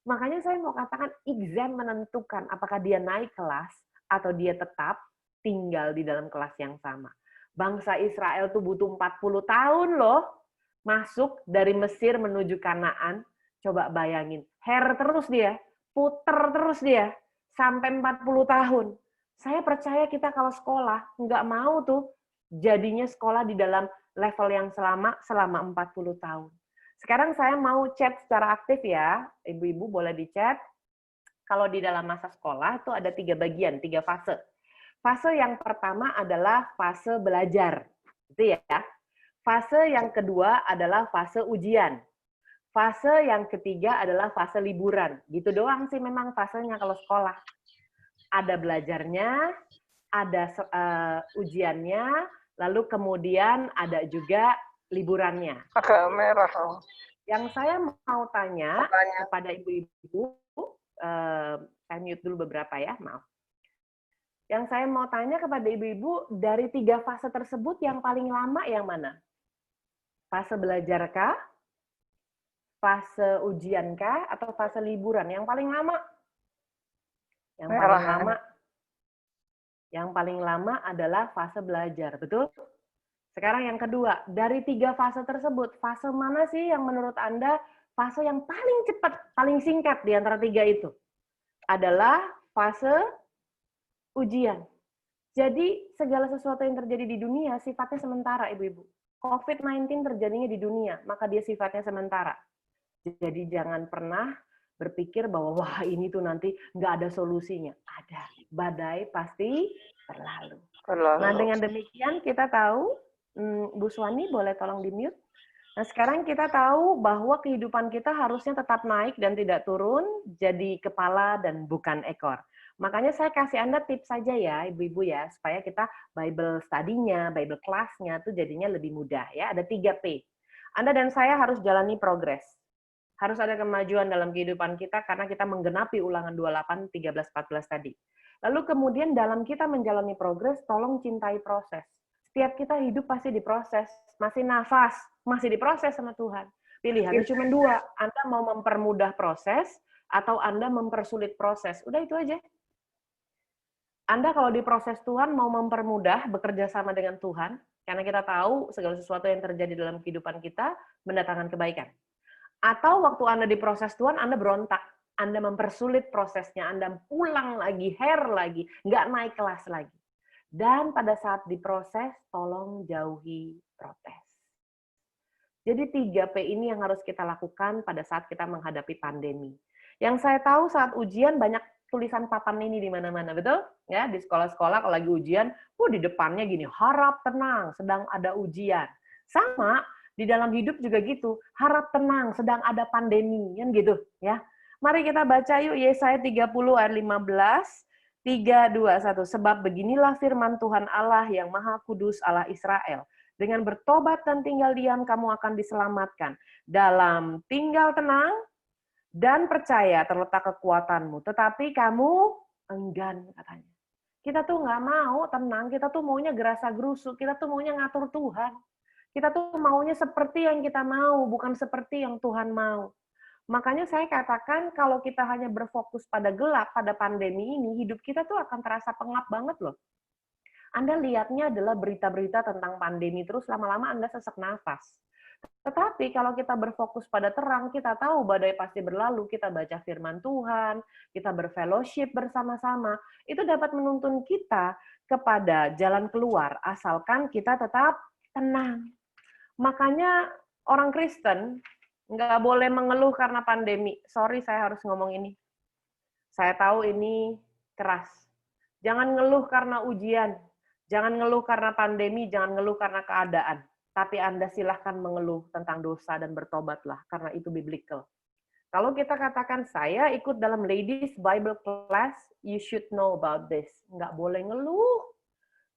Makanya saya mau katakan, exam menentukan apakah dia naik kelas atau dia tetap tinggal di dalam kelas yang sama. Bangsa Israel tuh butuh 40 tahun loh, masuk dari Mesir menuju Kanaan. Coba bayangin, terus dia, puter terus dia, sampai 40 tahun. Saya percaya kita kalau sekolah, nggak mau tuh jadinya sekolah di dalam level yang selama 40 tahun. Sekarang saya mau chat secara aktif ya, ibu-ibu boleh di chat. Kalau di dalam masa sekolah itu ada 3 bagian, 3 fase. Fase yang pertama adalah fase belajar, itu ya. Fase yang kedua adalah fase ujian. Fase yang ketiga adalah fase liburan. Gitu doang sih memang fasenya kalau sekolah. Ada belajarnya, ada ujiannya, lalu kemudian ada juga liburannya. Agak merah. Yang saya mau tanya kepada ibu-ibu, saya mute dulu beberapa ya, maaf. Yang saya mau tanya kepada ibu-ibu, dari 3 fase tersebut yang paling lama yang mana? Fase belajarkah? Fase ujiankah? Atau fase liburan? Yang paling lama? Yang paling lama Yang paling lama adalah fase belajar, betul? Sekarang yang kedua, dari 3 fase tersebut, fase mana sih yang menurut Anda fase yang paling cepat, paling singkat di antara 3 itu? Adalah fase ujian. Jadi segala sesuatu yang terjadi di dunia sifatnya sementara, Ibu-ibu. COVID-19 terjadinya di dunia, maka dia sifatnya sementara. Jadi jangan pernah berpikir bahwa wah ini tuh nanti nggak ada solusinya. Ada. Badai pasti berlalu. Nah dengan demikian kita tahu, Bu Swani boleh tolong di-mute. Nah sekarang kita tahu bahwa kehidupan kita harusnya tetap naik dan tidak turun, jadi kepala dan bukan ekor. Makanya saya kasih Anda tips saja ya, Ibu-ibu ya, supaya kita Bible study-nya, Bible class-nya tuh jadinya lebih mudah ya. Ada 3P. Anda dan saya harus jalani progres. Harus ada kemajuan dalam kehidupan kita karena kita menggenapi ulangan 28, 13, 14 tadi. Lalu kemudian dalam kita menjalani progres, tolong cintai proses. Setiap kita hidup pasti diproses. Masih nafas, masih diproses sama Tuhan. Pilihannya cuma 2. Anda mau mempermudah proses atau Anda mempersulit proses. Udah itu aja. Anda kalau diproses Tuhan mau mempermudah bekerja sama dengan Tuhan, karena kita tahu segala sesuatu yang terjadi dalam kehidupan kita mendatangkan kebaikan. Atau waktu Anda diproses Tuhan, Anda berontak. Anda mempersulit prosesnya, Anda ulang lagi, lagi, nggak naik kelas lagi. Dan pada saat diproses, tolong jauhi protes. Jadi 3P ini yang harus kita lakukan pada saat kita menghadapi pandemi. Yang saya tahu saat ujian banyak tulisan papan ini di mana-mana, betul? Ya, di sekolah-sekolah kalau lagi ujian, di depannya gini, harap tenang, sedang ada ujian. Sama, di dalam hidup juga gitu, harap tenang, sedang ada pandemi, kan gitu, ya. Mari kita baca yuk Yesaya 30 ayat 15, 3, 2, 1. Sebab beginilah firman Tuhan Allah yang Maha Kudus Allah Israel. Dengan bertobat dan tinggal diam, kamu akan diselamatkan. Dalam tinggal tenang dan percaya terletak kekuatanmu. Tetapi kamu enggan, katanya. Kita tuh nggak mau tenang, kita tuh maunya gerasa-gerusu, kita tuh maunya ngatur Tuhan. Kita tuh maunya seperti yang kita mau, bukan seperti yang Tuhan mau. Makanya saya katakan kalau kita hanya berfokus pada gelap, pada pandemi ini, hidup kita tuh akan terasa pengap banget loh. Anda lihatnya adalah berita-berita tentang pandemi, terus lama-lama Anda sesak nafas. Tetapi kalau kita berfokus pada terang, kita tahu badai pasti berlalu, kita baca firman Tuhan, kita berfellowship bersama-sama, itu dapat menuntun kita kepada jalan keluar, asalkan kita tetap tenang. Makanya orang Kristen nggak boleh mengeluh karena pandemi. Sorry, saya harus ngomong ini. Saya tahu ini keras. Jangan ngeluh karena ujian. Jangan ngeluh karena pandemi, jangan ngeluh karena keadaan. Tapi Anda silahkan mengeluh tentang dosa dan bertobatlah, karena itu biblical. Kalau kita katakan, saya ikut dalam Ladies Bible Class, you should know about this. Nggak boleh ngeluh.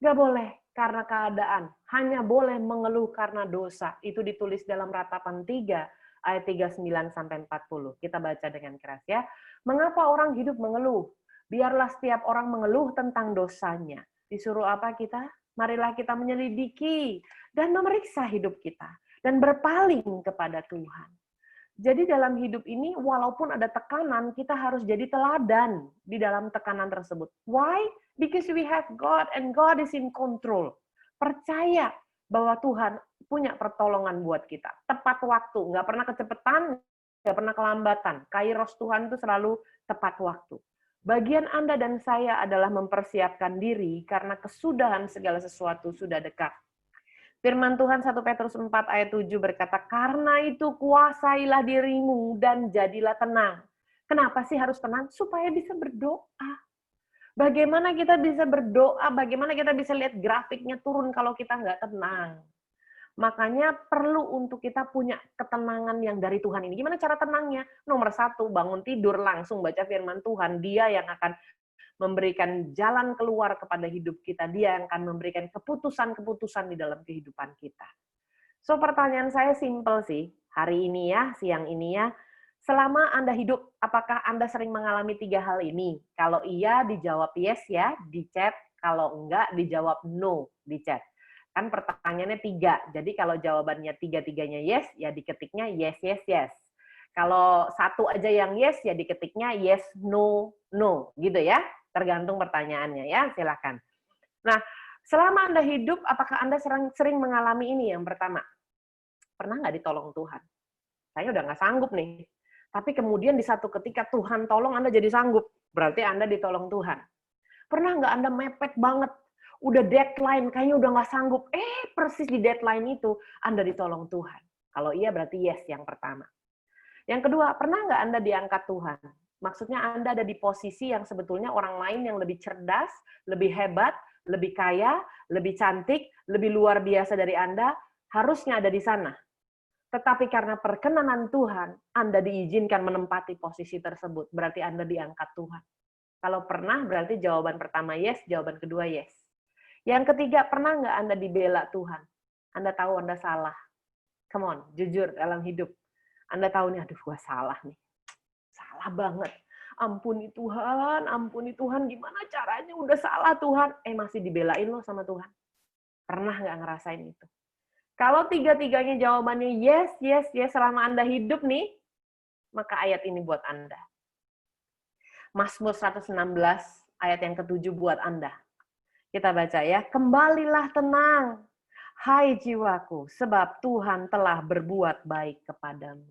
Nggak boleh karena keadaan. Hanya boleh mengeluh karena dosa. Itu ditulis dalam Ratapan 3, ayat 39-40. Kita baca dengan keras ya. Mengapa orang hidup mengeluh? Biarlah setiap orang mengeluh tentang dosanya. Disuruh apa kita? Marilah kita menyelidiki dan memeriksa hidup kita. Dan berpaling kepada Tuhan. Jadi dalam hidup ini, walaupun ada tekanan, kita harus jadi teladan di dalam tekanan tersebut. Why? Because we have God and God is in control. Percaya bahwa Tuhan punya pertolongan buat kita. Tepat waktu, nggak pernah kecepatan, nggak pernah kelambatan. Kairos Tuhan itu selalu tepat waktu. Bagian Anda dan saya adalah mempersiapkan diri karena kesudahan segala sesuatu sudah dekat. Firman Tuhan 1 Petrus 4 ayat 7 berkata, karena itu kuasailah dirimu dan jadilah tenang. Kenapa sih harus tenang? Supaya bisa berdoa. Bagaimana kita bisa berdoa? Bagaimana kita bisa lihat grafiknya turun kalau kita nggak tenang? Makanya perlu untuk kita punya ketenangan yang dari Tuhan ini. Gimana cara tenangnya? Nomor 1, bangun tidur langsung baca firman Tuhan. Dia yang akan memberikan jalan keluar kepada hidup kita. Dia yang akan memberikan keputusan-keputusan di dalam kehidupan kita. So pertanyaan saya simple sih. Hari ini ya, siang ini ya. Selama Anda hidup, apakah Anda sering mengalami 3 hal ini? Kalau iya, dijawab yes ya, di chat. Kalau enggak, dijawab no, di chat. Kan pertanyaannya 3. Jadi kalau jawabannya 3-3-nya yes, ya diketiknya yes, yes, yes. Kalau 1 aja yang yes, ya diketiknya yes, no, no. Gitu ya. Tergantung pertanyaannya ya, silakan. Nah, selama Anda hidup, apakah Anda sering mengalami ini yang pertama? Pernah nggak ditolong Tuhan? Saya udah nggak sanggup nih. Tapi kemudian di satu ketika Tuhan tolong Anda jadi sanggup. Berarti Anda ditolong Tuhan. Pernah nggak Anda mepet banget? Udah deadline, kayaknya udah nggak sanggup. Persis di deadline itu Anda ditolong Tuhan. Kalau iya berarti yes yang pertama. Yang kedua, pernah nggak Anda diangkat Tuhan? Maksudnya Anda ada di posisi yang sebetulnya orang lain yang lebih cerdas, lebih hebat, lebih kaya, lebih cantik, lebih luar biasa dari Anda, harusnya ada di sana. Tetapi karena perkenanan Tuhan, Anda diizinkan menempati posisi tersebut. Berarti Anda diangkat Tuhan. Kalau pernah, berarti jawaban pertama yes, jawaban kedua yes. Yang ketiga, pernah nggak Anda dibela Tuhan? Anda tahu Anda salah. Come on, jujur dalam hidup. Anda tahu nih, aduh gua salah nih. Salah banget. Ampuni Tuhan, gimana caranya udah salah Tuhan. Masih dibelain loh sama Tuhan. Pernah nggak ngerasain itu? Kalau tiga-tiganya jawabannya yes, yes, yes selama Anda hidup nih, maka ayat ini buat Anda. Mazmur 116 ayat yang ke-7 buat Anda. Kita baca ya, kembalilah tenang, hai jiwaku, sebab Tuhan telah berbuat baik kepadamu.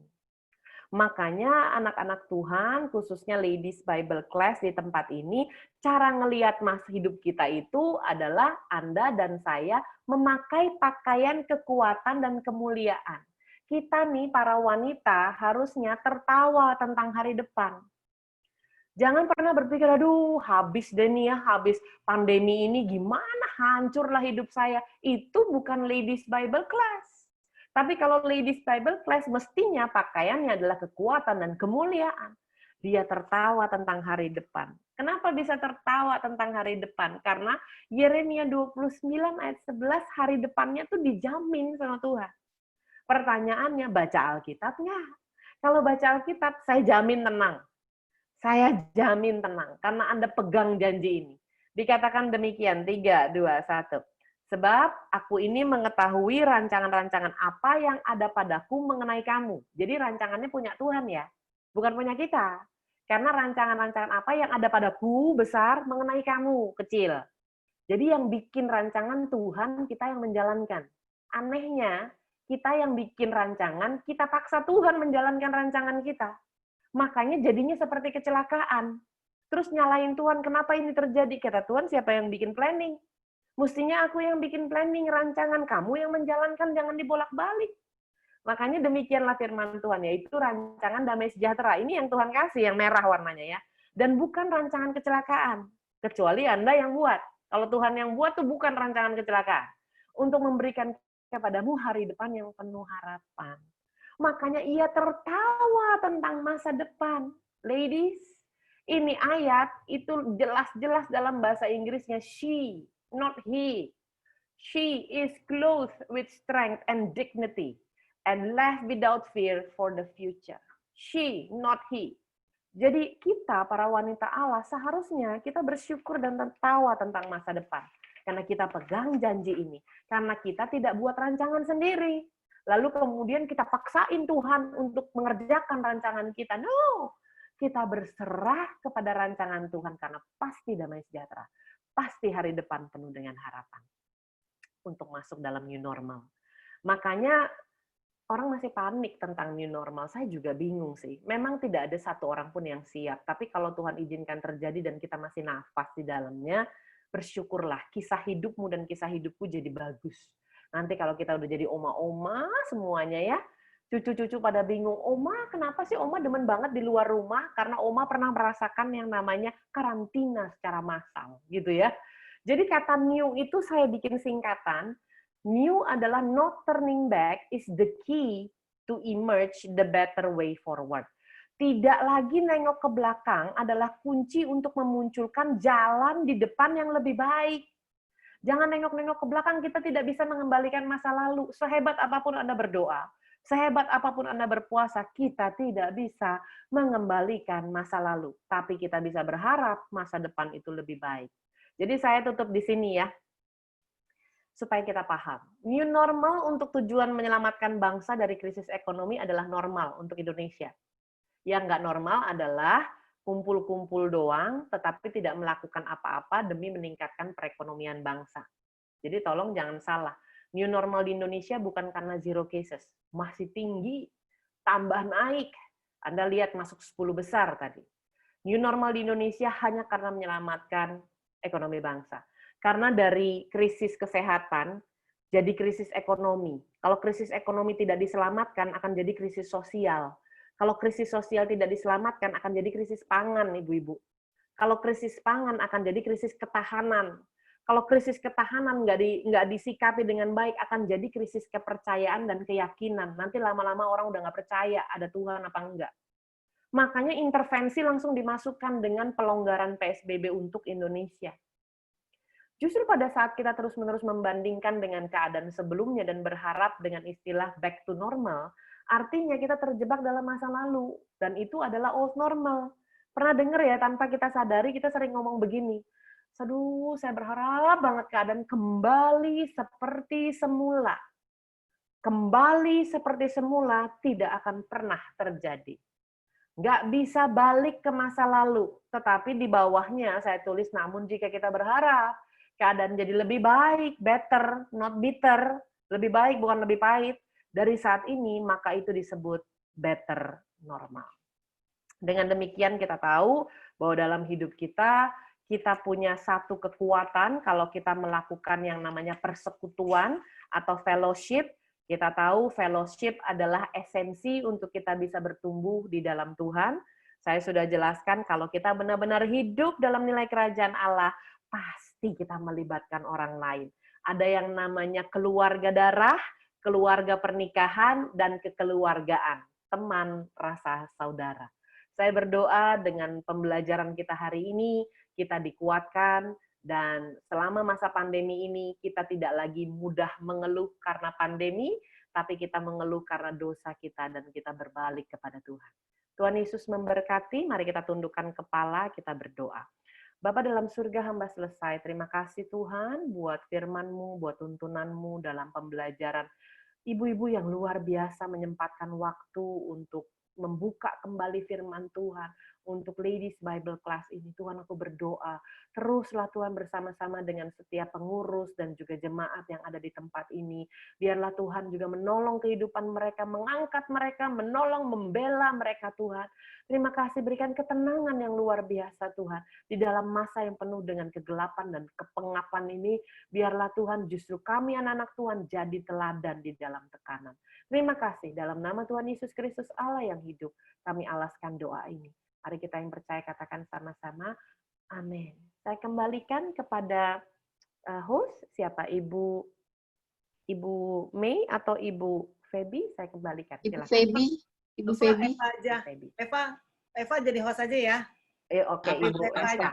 Makanya anak-anak Tuhan, khususnya Ladies Bible Class di tempat ini, cara ngelihat masa hidup kita itu adalah Anda dan saya memakai pakaian kekuatan dan kemuliaan. Kita nih, para wanita, harusnya tertawa tentang hari depan. Jangan pernah berpikir, aduh habis deh nih ya, habis pandemi ini gimana, hancurlah hidup saya. Itu bukan Ladies Bible Class. Tapi kalau Ladies Bible Class, mestinya pakaiannya adalah kekuatan dan kemuliaan. Dia tertawa tentang hari depan. Kenapa bisa tertawa tentang hari depan? Karena Yeremia 29 ayat 11, hari depannya tuh dijamin sama Tuhan. Pertanyaannya, baca Alkitab nggak? Kalau baca Alkitab, saya jamin tenang. Saya jamin tenang, karena Anda pegang janji ini. Dikatakan demikian, 3, 2, 1. Sebab aku ini mengetahui rancangan-rancangan apa yang ada padaku mengenai kamu. Jadi rancangannya punya Tuhan ya, bukan punya kita. Karena rancangan-rancangan apa yang ada padaku besar, mengenai kamu kecil. Jadi yang bikin rancangan Tuhan, kita yang menjalankan. Anehnya, kita yang bikin rancangan, kita paksa Tuhan menjalankan rancangan kita. Makanya jadinya seperti kecelakaan. Terus nyalain Tuhan, kenapa ini terjadi? Kata Tuhan, siapa yang bikin planning? Mestinya aku yang bikin planning, rancangan. Kamu yang menjalankan, jangan dibolak-balik. Makanya demikianlah firman Tuhan, yaitu rancangan damai sejahtera. Ini yang Tuhan kasih, yang merah warnanya ya. Dan bukan rancangan kecelakaan. Kecuali Anda yang buat. Kalau Tuhan yang buat, itu bukan rancangan kecelakaan. Untuk memberikan kepadamu hari depan yang penuh harapan. Makanya ia tertawa tentang masa depan. Ladies, ini ayat itu jelas-jelas dalam bahasa Inggrisnya she, not he. She is clothed with strength and dignity and left without fear for the future. She, not he. Jadi kita, para wanita Allah, seharusnya kita bersyukur dan tertawa tentang masa depan. Karena kita pegang janji ini. Karena kita tidak buat rancangan sendiri. Lalu kemudian kita paksain Tuhan untuk mengerjakan rancangan kita. No, kita berserah kepada rancangan Tuhan karena pasti damai sejahtera. Pasti hari depan penuh dengan harapan untuk masuk dalam new normal. Makanya orang masih panik tentang new normal. Saya juga bingung sih. Memang tidak ada satu orang pun yang siap. Tapi kalau Tuhan izinkan terjadi dan kita masih nafas di dalamnya, bersyukurlah. Kisah hidupmu dan kisah hidupku jadi bagus. Nanti kalau kita udah jadi oma-oma semuanya ya, cucu-cucu pada bingung, oma kenapa sih oma demen banget di luar rumah? Karena oma pernah merasakan yang namanya karantina secara massal, gitu ya. Jadi kata new itu saya bikin singkatan, new adalah not turning back is the key to emerge the better way forward. Tidak lagi nengok ke belakang adalah kunci untuk memunculkan jalan di depan yang lebih baik. Jangan nengok-nengok ke belakang, kita tidak bisa mengembalikan masa lalu. Sehebat apapun Anda berdoa, sehebat apapun Anda berpuasa, kita tidak bisa mengembalikan masa lalu. Tapi kita bisa berharap masa depan itu lebih baik. Jadi saya tutup di sini ya, supaya kita paham. New normal untuk tujuan menyelamatkan bangsa dari krisis ekonomi adalah normal untuk Indonesia. Yang nggak normal adalah kumpul-kumpul doang, tetapi tidak melakukan apa-apa demi meningkatkan perekonomian bangsa. Jadi tolong jangan salah. New normal di Indonesia bukan karena zero cases. Masih tinggi, tambah naik. Anda lihat masuk 10 besar tadi. New normal di Indonesia hanya karena menyelamatkan ekonomi bangsa. Karena dari krisis kesehatan, jadi krisis ekonomi. Kalau krisis ekonomi tidak diselamatkan, akan jadi krisis sosial. Kalau krisis sosial tidak diselamatkan, akan jadi krisis pangan, Ibu-ibu. Kalau krisis pangan, akan jadi krisis ketahanan. Kalau krisis ketahanan nggak disikapi dengan baik, akan jadi krisis kepercayaan dan keyakinan. Nanti lama-lama orang udah nggak percaya ada Tuhan apa enggak. Makanya intervensi langsung dimasukkan dengan pelonggaran PSBB untuk Indonesia. Justru pada saat kita terus-menerus membandingkan dengan keadaan sebelumnya dan berharap dengan istilah back to normal, artinya kita terjebak dalam masa lalu, dan itu adalah old normal. Pernah dengar ya, tanpa kita sadari, kita sering ngomong begini, aduh, saya berharap banget keadaan kembali seperti semula. Kembali seperti semula tidak akan pernah terjadi. Nggak bisa balik ke masa lalu, tetapi di bawahnya saya tulis, namun jika kita berharap keadaan jadi lebih baik, better, not bitter, lebih baik bukan lebih pahit, dari saat ini, maka itu disebut better normal. Dengan demikian kita tahu bahwa dalam hidup kita punya satu kekuatan kalau kita melakukan yang namanya persekutuan atau fellowship. Kita tahu fellowship adalah esensi untuk kita bisa bertumbuh di dalam Tuhan. Saya sudah jelaskan kalau kita benar-benar hidup dalam nilai kerajaan Allah, pasti kita melibatkan orang lain. Ada yang namanya keluarga darah, keluarga pernikahan, dan kekeluargaan. Teman, rasa saudara. Saya berdoa dengan pembelajaran kita hari ini, kita dikuatkan, dan selama masa pandemi ini, kita tidak lagi mudah mengeluh karena pandemi, tapi kita mengeluh karena dosa kita, dan kita berbalik kepada Tuhan. Tuhan Yesus memberkati, mari kita tundukkan kepala, kita berdoa. Bapa dalam surga, hamba selesai. Terima kasih Tuhan buat firman-Mu, buat tuntunan-Mu dalam pembelajaran. Ibu-ibu yang luar biasa menyempatkan waktu untuk membuka kembali firman Tuhan, untuk Ladies Bible Class ini. Tuhan, aku berdoa, teruslah Tuhan bersama-sama dengan setiap pengurus dan juga jemaat yang ada di tempat ini. Biarlah Tuhan juga menolong kehidupan mereka, mengangkat mereka, menolong, membela mereka Tuhan. Terima kasih, berikan ketenangan yang luar biasa Tuhan. Di dalam masa yang penuh dengan kegelapan dan kepengapan ini, biarlah Tuhan justru kami anak-anak Tuhan jadi teladan di dalam tekanan. Terima kasih, dalam nama Tuhan Yesus Kristus Allah yang hidup, kami alaskan doa ini. Mari kita yang percaya katakan sama-sama, amin. Saya kembalikan kepada host, siapa Ibu Mei atau Ibu Feby? Saya kembalikan. Ibu Silakan. Feby. Ibu Feby. Eva aja. Eva jadi host aja ya. Oke, Ibu. Eva aja.